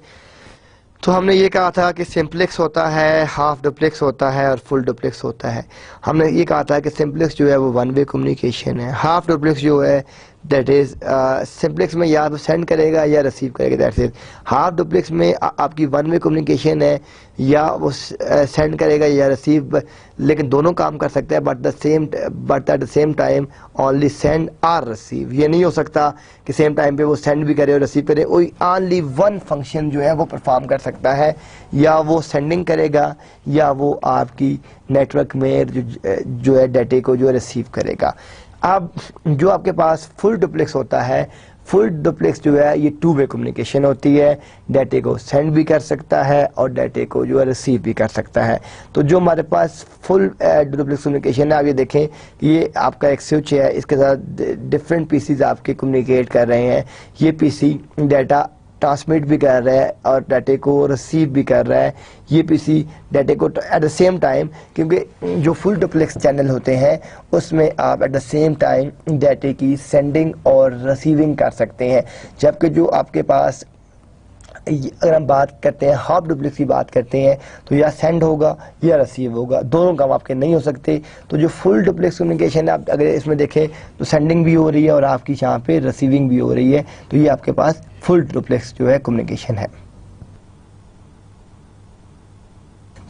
तो हमने ये कहा था कि सिंप्लेक्स होता है, हाफ डुप्लेक्स होता है और फुल डुप्लेक्स होता है। हमने ये कहा था कि सिंप्लेक्स जो है वो वन वे कम्युनिकेशन है। हाफ डुप्लेक्स जो है दैट इज सिंप्लेक्स में या तो सेंड करेगा या रिसीव करेगा, दैट्स इट। हाफ डुप्लेक्स में आपकी वन वे कम्युनिकेशन है, या वो सेंड करेगा या रिसीव, लेकिन दोनों काम कर सकता है, but at the same time only send और रिसीव। ये नहीं हो सकता कि सेम टाइम पे वो सेंड भी करे और रिसीव करे। कोई ओनली वन फंक्शन जो है वो परफॉर्म कर सकता है, या वो सेंडिंग करेगा या वो आपकी नेटवर्क में जो है डाटे को जो है रिसीव करेगा। अब जो आपके पास फुल डुप्लेक्स होता है, फुल डुप्लेक्स जो है ये टू वे कम्युनिकेशन होती है, डाटे को सेंड भी कर सकता है और डाटे को जो है रिसीव भी कर सकता है। तो जो हमारे पास फुल डुप्लेक्स कम्युनिकेशन है, आप ये देखें ये आपका एक स्विच है, इसके साथ डिफरेंट पीसीज आपके कम्युनिकेट कर रहे हैं। ये पीसी डाटा ट्रांसमिट भी कर रहा है और डाटे को रिसीव भी कर रहा है। ये पीसी डाटे को एट द सेम टाइम, क्योंकि जो फुल डुप्लेक्स चैनल होते हैं उसमें आप एट द सेम टाइम डाटे की सेंडिंग और रिसीविंग कर सकते हैं, जबकि जो आपके पास अगर हम बात करते हैं हाफ डुप्लेक्स की बात करते हैं तो या सेंड होगा या रिसीव होगा, दोनों काम आपके नहीं हो सकते। तो जो फुल डुप्लेक्स कम्युनिकेशन है, आप अगर इसमें देखें तो सेंडिंग भी हो रही है और आपकी यहाँ पे रिसीविंग भी हो रही है, तो ये आपके पास फुल डुप्लेक्स जो है कम्युनिकेशन है।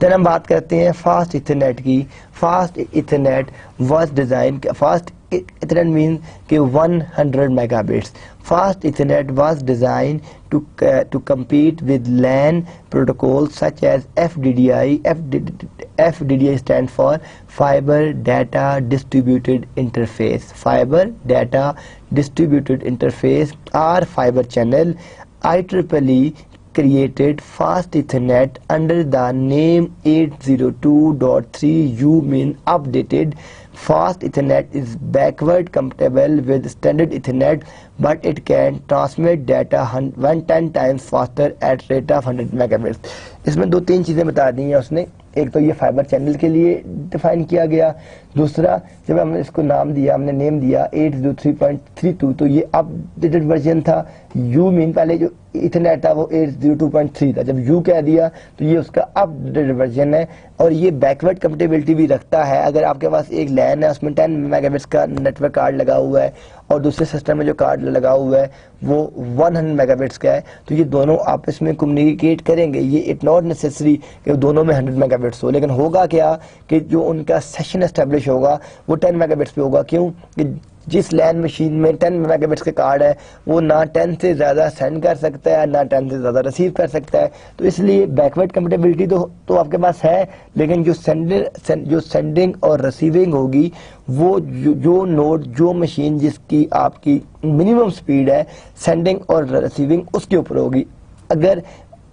देन हम बात करते हैं फास्ट इथरनेट की। Fast Ethernet was design, fast Ethernet means कि 100 megabits. Fast Ethernet was designed to compete with LAN protocols such as FDDI. FDDI stands for Fiber Data Distributed Interface. Fiber Data Distributed Interface or Fiber Channel. IEEE created Fast Ethernet under the name 802.3 U updated. Fast Ethernet is backward compatible with standard Ethernet, but it can transmit data 110 times faster at rate of 100 megabits. इसमें दो तीन चीज़ें बता दी हैं उसने। एक तो ये फाइबर चैनल के लिए डिफाइन किया गया, दूसरा जब हमने इसको नाम दिया, हमने नेम दिया 802.32, तो ये अपडेटेड वर्जन था। यू मीन पहले जो इथरनेट था वो 802.3 था, जब यू कह दिया तो ये उसका अपडेटेड वर्जन है। और ये बैकवर्ड कंपेटेबिलिटी भी रखता है। अगर आपके पास एक लैन है उसमें 10 मेगाबिट्स का नेटवर्क कार्ड लगा हुआ है और दूसरे सिस्टम में जो कार्ड लगा हुआ है वो 100 मेगाबिट्स का है, तो ये दोनों आपस में कम्युनिकेट करेंगे। ये इट नॉट नेसेसरी कि दोनों में 100 मेगाबिट्स हो, लेकिन होगा क्या कि जो उनका सेशन एस्टेब्लिश होगा वो 10 मेगाबिट्स पे होगा। क्यों कि जिस लैन मशीन में 10 मेगाबिट्स के कार्ड है वो ना 10 से ज़्यादा सेंड कर सकता है ना 10 से ज़्यादा रिसीव कर सकता है। तो इसलिए बैकवर्ड कंपेटेबिलिटी तो आपके पास है, लेकिन जो सेंडिंग और रिसीविंग होगी वो जो नोड जो मशीन जिसकी आपकी मिनिमम स्पीड है सेंडिंग और रिसीविंग उसके ऊपर होगी। अगर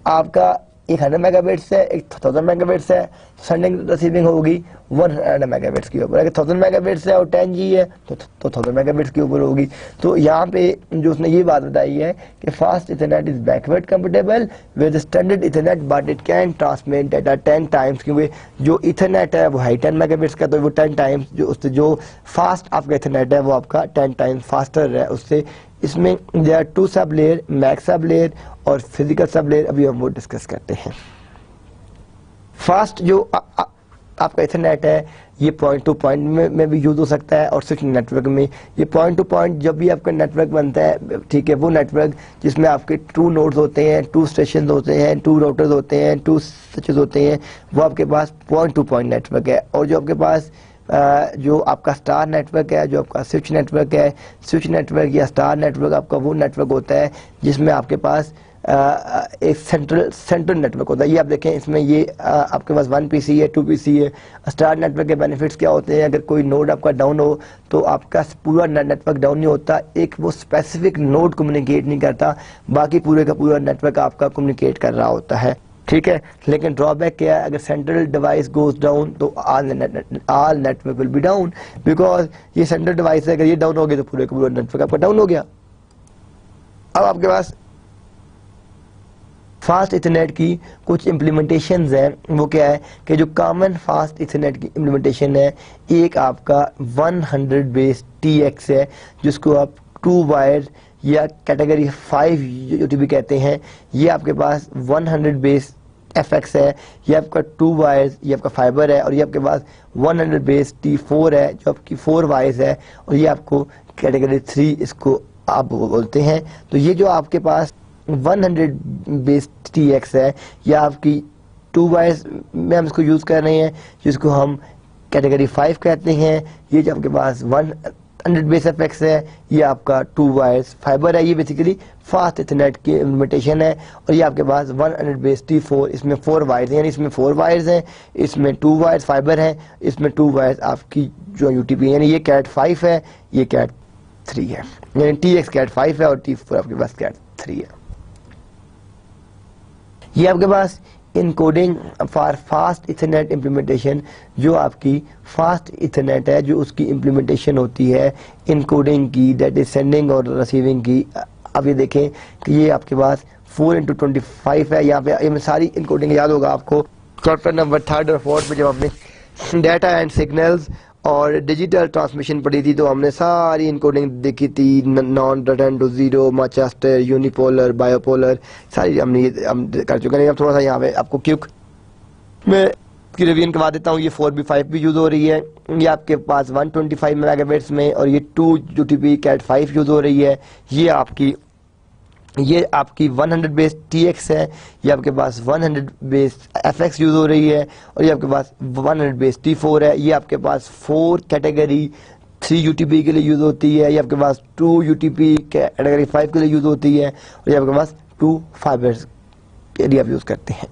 आपका एक 100 मेगाबिट्स है, एक 1000 मेगाबिट्स है, सेंडिंग रिसीविंग होगी 100 मेगाबिट्स के ऊपर। अगर 1000 मेगाबिट्स है और 10G है तो 1000 मेगाबिट्स के ऊपर होगी। तो यहाँ पे जो उसने ये बात बताई है कि fast Ethernet is backward compatible with standard Ethernet but it can transmit data 10 times, क्योंकि जो इथरनेट है वो है 10 मेगाबिट्स का, तो वो 10 टाइम्स जो उससे जो फास्ट आपका इथरनेट है वो आपका 10 टाइम्स फास्टर है उससे। इसमें there are 2 sub layer, MAC sub layer और फिजिकल सब लेयर, अभी हम वो डिस्कस करते हैं। फास्ट जो आपका इथरनेट है ये पॉइंट टू पॉइंट में भी यूज हो सकता है और स्विच नेटवर्क में। ये पॉइंट टू पॉइंट जब भी आपका नेटवर्क बनता है, ठीक है, वो नेटवर्क जिसमें आपके 2 नोड्स होते हैं, 2 स्टेशन होते हैं, 2 राउटर्स होते हैं, 2 स्विचेस होते हैं, वो आपके पास पॉइंट टू पॉइंट नेटवर्क है। और जो आपके पास जो आपका स्टार नेटवर्क है, जो आपका स्विच नेटवर्क है, स्विच नेटवर्क या स्टार नेटवर्क आपका वो नेटवर्क होता है जिसमें आपके पास एक सेंट्रल नेटवर्क होता है। ये आप देखें, इसमें ये आपके पास 1 PC है, 2 PC है। स्टार नेटवर्क के बेनिफिट्स क्या होते हैं? अगर कोई नोड आपका डाउन हो तो आपका पूरा नेटवर्क डाउन नहीं होता, एक वो स्पेसिफिक नोड कम्युनिकेट नहीं करता, बाकी पूरे का पूरा नेटवर्क आपका कम्युनिकेट कर रहा होता है, ठीक है। लेकिन ड्रॉबैक क्या है? अगर सेंट्रल डिवाइस गोज डाउन तो all network will be down, because ये सेंट्रल डिवाइस है, अगर ये डाउन हो गया तो पूरे का पूरा नेटवर्क आपका डाउन हो गया। अब आपके पास फास्ट इथरनेट की कुछ इम्प्लीमेंटेशंस हैं। वो क्या है कि जो कॉमन फास्ट इथरनेट की इम्प्लीमेंटेशन है, एक आपका 100 बेस TX है, जिसको आप 2 वायर या कैटेगरी 5 जो भी कहते हैं। ये आपके पास 100 बेस FX है, ये आपका 2 वायर्स, ये आपका फाइबर है, और ये आपके पास 100 बेस T4 है जो आपकी 4 वायर्स है, और ये आपको कैटेगरी 3 इसको आप बोलते हैं। तो ये जो आपके पास 100 बेस TX है, या आपकी 2 वायर्स में हम इसको यूज कर रहे हैं, जिसको हम कैटेगरी 5 कहते हैं। ये जो आपके पास 100 बेस FX है, ये आपका 2 वायर्स फाइबर है। ये बेसिकली फास्ट इथरनेट की इम्प्लीमेंटेशन है। और ये आपके पास 100 बेस T4, इसमें 4 वायर्स हैं, यानी इसमें 4 वायर्स हैं, इसमें 2 वायर्स फाइबर हैं, इसमें 2 वायर्स आपकी जो UTP, यानी ये कैट 5 है, ये कैट 3 है, यानी TX कैट 5 है और T4 आपके पास कैट 3 है। ये आपके पास encoding for fast Ethernet implementation, जो आपकी फास्ट इथरनेट है, जो उसकी इम्प्लीमेंटेशन होती है इनकोडिंग की, दैट इज सेंडिंग और रिसीविंग की। अब ये देखें कि ये आपके पास 4x25 है। यहाँ पे ये सारी इनकोडिंग याद होगा आपको चैप्टर नंबर 3 और 4 में, जब हमने डाटा एंड सिग्नल्स और डिजिटल ट्रांसमिशन पढ़ी थी, तो हमने सारी इनकोडिंग देखी थी, non return to zero, Manchester, unipolar, bipolar, सारी हम कर चुके हैं। थोड़ा सा यहाँ पे आपको क्विक मैं इसकी रिवीजन करवा देता हूँ। ये 4B5 भी यूज हो रही है, ये आपके पास 125 मेगाबिट्स में, और ये 2 UTP कैट 5 यूज हो रही है। ये आपकी 100 बेस TX है, ये आपके पास 100 बेस FX यूज हो रही है, और ये आपके पास 100 बेस T4 है। ये आपके पास 4 कैटेगरी 3 UTP के लिए यूज होती है, ये आपके पास 2 UTP कैटेगरी 5 के लिए यूज होती है, और ये आपके पास 2 फाइबर्स के लिए आप यूज करते हैं।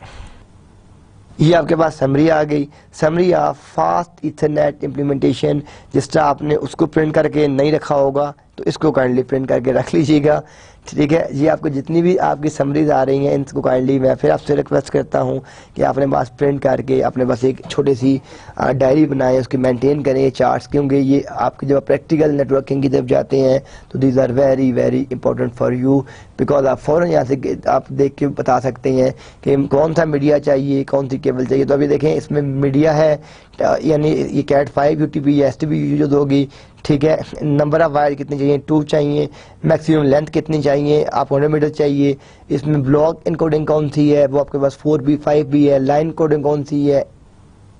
ये आपके पास समरी आ गई, summary of fast Ethernet implementation. जिस तरह आपने उसको प्रिंट करके नहीं रखा होगा तो इसको काइंडली प्रिंट करके रख लीजिएगा, ठीक है। ये आपको जितनी भी आपकी समरीज आ रही हैं, इनको काइंडली मैं फिर आपसे रिक्वेस्ट करता हूँ कि आपने पास प्रिंट करके अपने पास एक छोटी सी डायरी बनाएं, उसकी मेंटेन करें चार्ट्स, क्योंकि ये आपके जब प्रैक्टिकल नेटवर्किंग की तरफ जाते हैं तो these are very very important for you, because आप फ़ौरन यहाँ से आप देख के बता सकते हैं कि कौन सा मीडिया चाहिए, कौन सी केबल चाहिए। तो अभी देखें इसमें मीडिया है, यानी ये कैट 5 UTP या STP यूज होगी, ठीक है। नंबर ऑफ वायर कितनी चाहिए? 2 चाहिए। मैक्सिमम लेंथ कितनी चाहिए? आप 100 मीटर चाहिए। इसमें ब्लॉक इनकोडिंग कौन सी है? वो आपके पास 4B5 भी है। लाइन कोडिंग कौन सी है?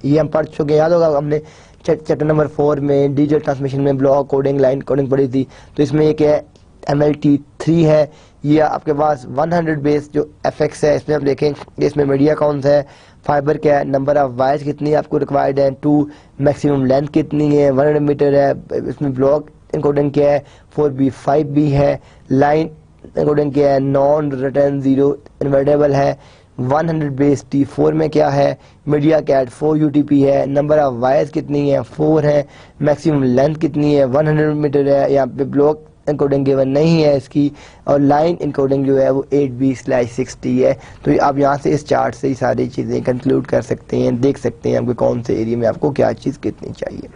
ये हम पढ़ चुके, याद होगा हमने चैप्टर नंबर 4 में डिजिटल ट्रांसमिशन में ब्लॉक कोडिंग, लाइन कोडिंग पढ़ी थी। तो इसमें एक है MLT3 है। ये आपके पास 100 बेस जो FX है, इसमें आप देखें इसमें मीडिया कौन सा है, फाइबर क्या है, नंबर ऑफ वायर्स कितनी आपको रिक्वायर्ड है, 2 मैक्सिमम लेंथ कितनी है, 100 मीटर है। इसमें ब्लॉक इनकोडिंग क्या है, 4B5 भी है। लाइन इनकोडिंग क्या है, नॉन रिटर्न जीरो इन्वर्टेबल है। 100 बेस T4 में क्या है, मीडिया कैट 4 UTP है। नंबर ऑफ वायर्स कितनी है, 4 है। मैक्सिमम लेंथ कितनी है, 100 मीटर है। यहाँ पे ब्लॉक इनकोडिंग गिवन नहीं है इसकी, और लाइन इनकोडिंग जो है वो 8b/60 है। तो आप यहाँ से इस चार्ट से ही सारी चीज़ें कंक्लूड कर सकते हैं, देख सकते हैं आपको कौन से एरिया में आपको क्या चीज़ कितनी चाहिए।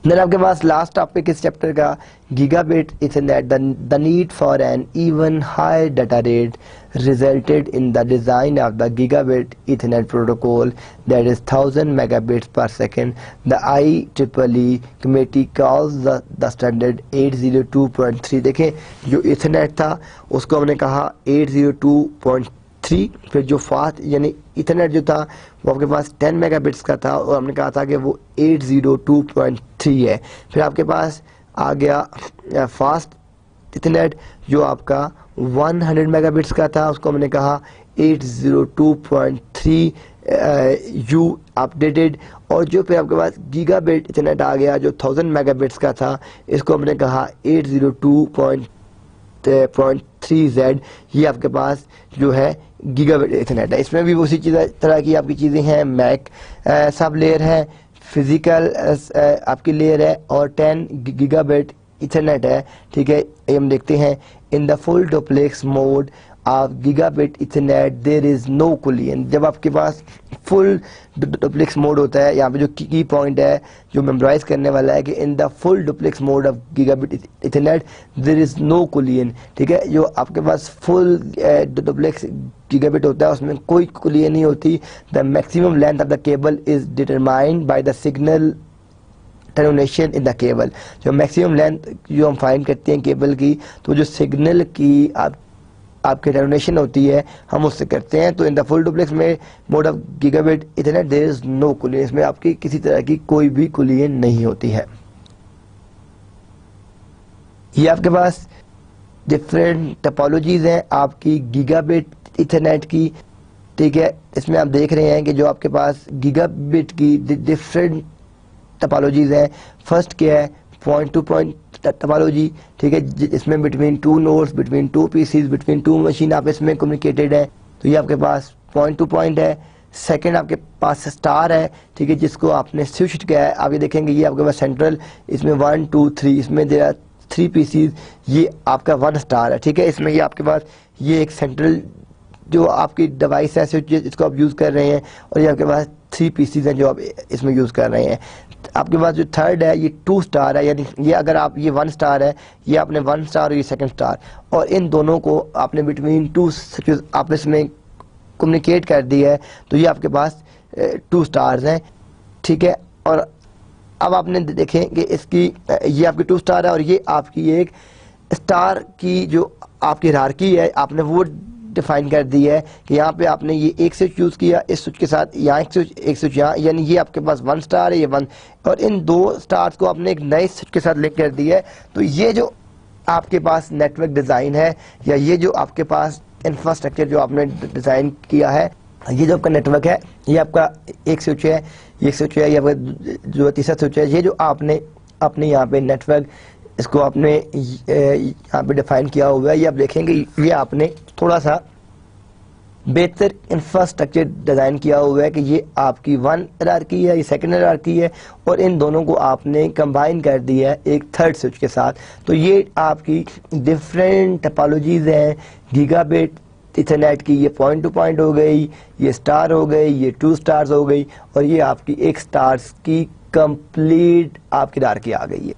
देन आपके पास लास्ट टॉपिक इस चैप्टर का gigabit Ethernet, the need for an even high data rate resulted in the design of the gigabit Ethernet protocol, that is 1000 megabits per second. The IEEE committee calls the standard 802.3। देखें जो Ethernet था उसको हमने कहा 802.3, फिर जो fast यानी Ethernet जो था वो आपके पास 10 मेगाबिट्स का था और हमने कहा था कि वो 802.3 है। फिर आपके पास आ गया फास्ट इथरनेट जो आपका 100 मेगाबिट्स का था, उसको हमने कहा 802.3 यू अपडेटेड। और जो फिर आपके पास गीगाबिट इथरनेट आ गया जो 1000 मेगाबिट्स का था, इसको हमने कहा 802.3Z। ये आपके पास जो है गीगाबिट इथरनेट है। इसमें भी उसी तरह की आपकी चीज़ें हैं, मैक सब लेयर है, फिजिकल आपकी लेयर है और 10 गीगाबिट इथरनेट है। ठीक है, ये हम देखते हैं in the full duplex mode of gigabit Ethernet there is no collision. जब आपके पास फुल डुप्लेक्स मोड होता है, यहाँ पे जो की पॉइंट है जो मेमोराइज करने वाला है कि in the full duplex mode of gigabit Ethernet there is no collision. ठीक है, जो आपके पास फुल डुप्लेक्स गीगाबिट होता है उसमें कोई कोलिजन नहीं होती। The maximum length of the cable is determined by the signal termination in the cable. जो मैक्सिमम लेंथ जो हम फाइंड करते हैं केबल की, तो जो सिग्नल की आपकी टर्मिनेशन होती है हम उससे करते हैं। तो इन द फुल डुप्लेक्स में mode of gigabit Ethernet there is no collision, इसमें आपकी किसी तरह की कोई भी कोलिजन नहीं होती है। ये आपके पास डिफरेंट टोपोलॉजीज हैं आपकी गीगाबिट इथरनेट की। ठीक है, इसमें आप देख रहे हैं कि जो आपके पास गीगाबिट की डिफरेंट टोपोलॉजीज हैं। फर्स्ट क्या है, पॉइंट टू पॉइंट टोपोलॉजी। ठीक है, इसमें between two nodes, between two PCs, between two machine आपस में कम्युनिकेटेड है, तो ये आपके पास पॉइंट टू पॉइंट है। सेकंड आपके पास स्टार है, ठीक है, जिसको आपने स्विच किया है। आप ये देखेंगे ये आपके पास सेंट्रल, इसमें 1 2 3, इसमें देयर आर 3 पीसीज, ये आपका 1 स्टार है। ठीक है, इसमें ये आपके पास ये एक सेंट्रल जो आपकी डिवाइस है स्विच जिसको आप यूज़ कर रहे हैं, और ये आपके पास 3 पीसीज हैं जो आप इसमें यूज़ कर रहे हैं। आपके पास जो थर्ड है ये 2 स्टार है, यानी ये अगर आप ये 1 स्टार है, ये आपने 1 स्टार और ये 2nd स्टार, और इन दोनों को आपने बिटवीन 2 स्विचेस आपस में कम्युनिकेट कर दिया है, तो ये आपके पास 2 स्टार्स हैं। ठीक है, और अब आपने देखें कि इसकी ये आपकी 2 स्टार है और ये आपकी एक स्टार की जो आपकी हायरार्की है आपने वो डिफाइन कर दी है कि यहाँ पे आपने ये एक स्विच यूज़ किया, इस स्विच के साथ यहाँ एक स्विच यहाँ, यानी ये आपके पास 1 स्टार है, ये 1, और इन 2 स्टार्स को आपने एक नए स्विच के साथ लिंक कर दिया है। तो ये जो आपके पास नेटवर्क डिज़ाइन है या ये जो आपके पास इंफ्रास्ट्रक्चर जो आपने डिज़ाइन किया है, ये जो आपका नेटवर्क है, ये आपका एक स्विच है, ये स्विच है, ये आपका जो तीसरा स्विच है, ये जो आपने अपने यहाँ पे नेटवर्क इसको आपने यहाँ पे डिफाइन किया हुआ है। ये आप देखेंगे ये आपने थोड़ा सा बेहतर इंफ्रास्ट्रक्चर डिज़ाइन किया हुआ है कि ये आपकी 1 हायरार्की है, ये 2nd हायरार्की है, और इन दोनों को आपने कंबाइन कर दिया है एक 3rd स्विच के साथ। तो ये आपकी डिफरेंट टोपोलॉजीज हैं गीगाबिट इथरनेट की। ये पॉइंट टू पॉइंट हो गई, ये स्टार हो गई, ये 2 स्टार्स हो गई, और ये आपकी 1 स्टार्स की कंप्लीट आपकी हायरार्की आ गई है।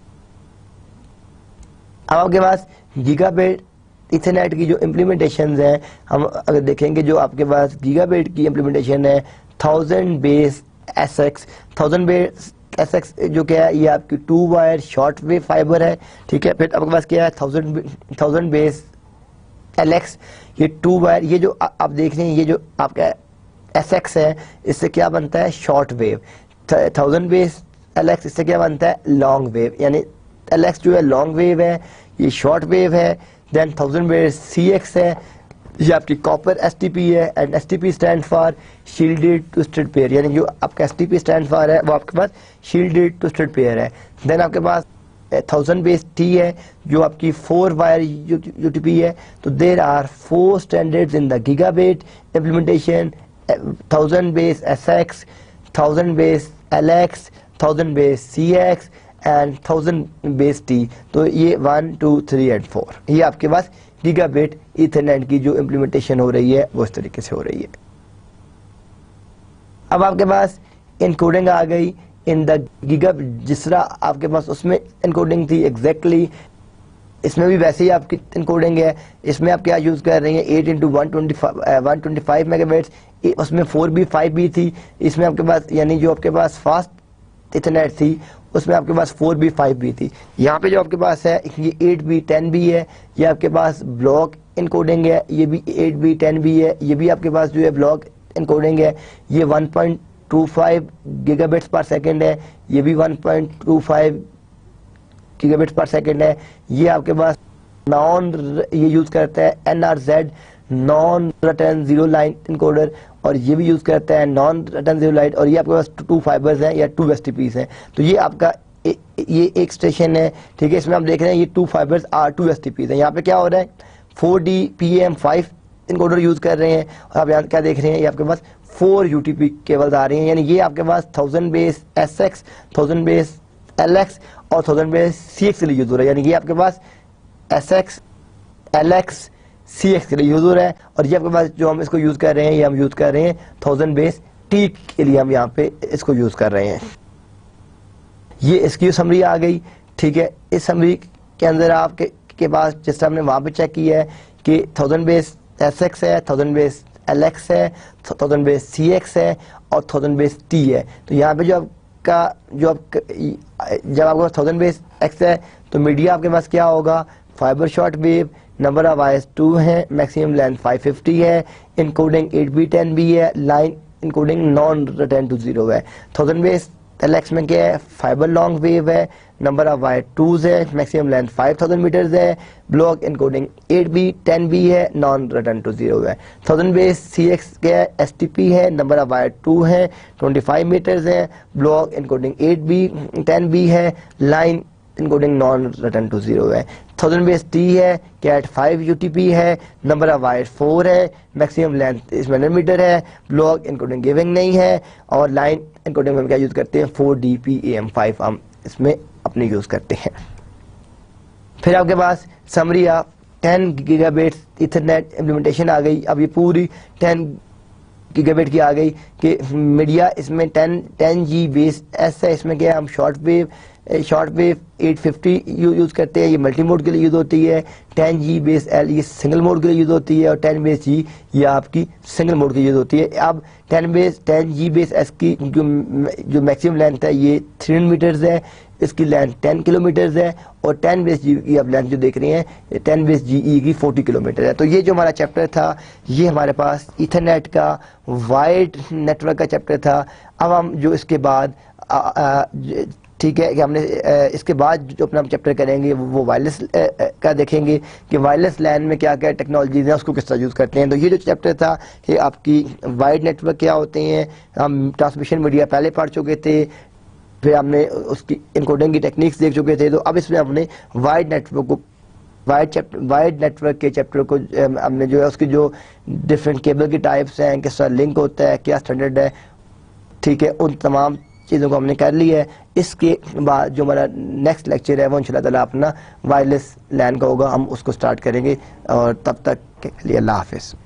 अब आपके पास गीगाबिट इथरनेट की जो इम्प्लीमेंटेशन हैं, हम अगर देखेंगे जो आपके पास गीगाबिट की इम्प्लीमेंटेशन है 1000 बेस SX, 1000 बेस SX जो क्या है, ये आपकी 2 वायर शॉर्ट वेव फाइबर है। ठीक है, फिर आपके पास क्या है 1000 बेस LX, ये 2 वायर, ये जो आप देख रहे हैं ये जो आपका SX है इससे क्या बनता है शॉर्ट वेव। 1000 बेस LX इससे क्या बनता है लॉन्ग वेव, यानी LX जो है लॉन्ग वेव है, ये शॉर्ट वेव है। देन 1000 बेस CX है, ये आपकी कॉपर STP है, and STP stand for shielded twisted pair, यानी जो आपका STP स्टैंड फॉर है वो आपके पास शील्डेड ट्विस्टेड पेयर है। देन आपके पास 1000 बेस T है जो आपकी 4 वायर UTP है। तो there are 4 standards in the gigabit implementation, 1000 base SX, 1000 base LX, 1000 base CX and 1000 base T, तो ये 1 2 3 एंड 4, ये आपके पास गीगाबिट ईथरनेट की जो इम्प्लीमेंटेशन हो रही है वो इस तरीके से हो रही है। अब आपके पास इनकोडिंग आ गई इन द गीगा, जिस तरह आपके पास उसमें इनकोडिंग थी एग्जैक्टली इसमें भी वैसे ही आपकी इनकोडिंग है। इसमें आप क्या यूज़ कर रहे हैं 8 इंटू 125 मेगाबिट्स, उसमें 4B 5B थी। इसमें आपके पास यानी जो आपके पास फास्ट इथरनेट थी उसमें आपके पास 4B 5B थी। यहाँ पे जो आपके पास है ये 8B 10B है, ये आपके पास ब्लॉक इनकोडिंग है, ये भी 8B 10B है, ये भी आपके पास जो है ब्लॉक इनकोडिंग है, ये 1.25 गीगाबिट्स पर सेकंड है, ये भी 1.25 गीगाबिट्स पर सेकंड है। ये आपके पास ये यूज करता है NRZ non return zero line encoder, और ये भी यूज करता है नॉन रिटर्न जीरो लाइन, और ये आपके पास 2 फाइबर्स हैं या 2 STPs हैं। तो ये आपका ये एक स्टेशन है, ठीक है। इसमें आप देख रहे हैं ये 2 फाइबर्स और 2 STPs हैं। यहाँ पे क्या हो रहा है 4D PAM5 इनकोडर यूज कर रहे हैं, और आप यहाँ क्या देख रहे हैं ये आपके पास 4 UTP केबल्स आ रही हैं, यानी ये आपके पास 1000 बेस SX 1000 बेस LX और 1000 बेस CX के लिए यूज हो रहा है, यानी ये आपके पास SX LX CX के लिए यूज हो रहा है। और ये आपके पास जो हम इसको यूज कर रहे हैं ये हम यूज कर रहे हैं 1000 बेस T के लिए, हम यहाँ पे इसको यूज कर रहे हैं। ये इसकी समरी आ गई, ठीक है। इस समरी के अंदर आपके पास जिस तरह हमने वहां पे चेक किया है कि 1000 बेस SX है, 1000 बेस LX है, 1000 बेस CX है और 1000 बेस T है। तो यहाँ पे जब आपके पास 1000 बेस X है तो मीडिया आपके पास क्या होगा fibre short wave, number of wires 2 है, मैक्सिमम लेंथ 550 है, इनकोडिंग 8B 10B है, line encoding non return to zero है। 1000 बेस LX में क्या है फाइबर लॉन्ग वेव है, नंबर ऑफ वायर 2 है, मैक्सिमम लेंथ 5000 मीटर्स है, ब्लॉक इनकोडिंग 8B 10B है, नॉन रिटर्न टू जीरो है। 1000 बेस CX क्या है STP है, नंबर ऑफ वायर 2 है, 25 मीटर्स है, ब्लॉक इनकोडिंग 8B 10B है, line encoding non return to zero है। 1000 बेस T है, कैट 5 UTP है, नंबर ऑफ वायर 4 है, मैक्सिमम लेंथ इसमें 100 मीटर है, ब्लॉक इनकोडिंग गिविंग नहीं है, और लाइन इनकोडिंग में क्या यूज करते हैं 4D PAM5 हम इसमें अपने यूज करते हैं। फिर आपके पास summary of 10 gigabits Ethernet implementation आ गई। अब ये पूरी 10 गीगाबिट की आ गई कि मीडिया इसमें 10G बेस S है, इसमें क्या है हम शॉर्ट वेव 850 यूज करते हैं, ये मल्टी मोड के लिए यूज होती है। 10G बेस L ये सिंगल मोड के लिए यूज होती है, और 10 बेस G ये आपकी सिंगल मोड के लिए यूज होती है। अब 10G बेस S की जो मैक्सिमम लेंथ है ये 300 मीटर्स है, इसकी लेंथ 10 किलोमीटर्स है, और 10 बेस G की आप लेंथ जो देख रहे हैं 10 बेस GE की 40 किलोमीटर है। तो ये जो हमारा चैप्टर था ये हमारे पास ईथरनेट का वाइड नेटवर्क का चैप्टर था। अब हम जो इसके बाद ठीक है कि हमने इसके बाद जो अपना चैप्टर करेंगे वो वायरलेस का देखेंगे कि वायरलेस लैन में क्या क्या टेक्नोलॉजीज हैं उसको किस तरह यूज़ करते हैं। तो ये जो चैप्टर था कि आपकी वाइड नेटवर्क क्या होते हैं, हम ट्रांसमिशन मीडिया पहले पढ़ चुके थे, फिर हमने उसकी इनकोडिंग की टेक्निक्स देख चुके थे। तो अब इसमें हमने वाइड नेटवर्क को वाइड नेटवर्क के चैप्टर को हमने जो है उसकी जो डिफरेंट केबल की टाइप्स हैं, किस तरह लिंक होता है, क्या स्टैंडर्ड है, ठीक है, उन तमाम चीज़ों को हमने कर लिया है। इसके बाद जो हमारा नेक्स्ट लेक्चर है वो इंशाल्लाह ताला अपना वायरलेस लैन का होगा, हम उसको स्टार्ट करेंगे। और तब तक के लिए अल्लाह हाफिज़।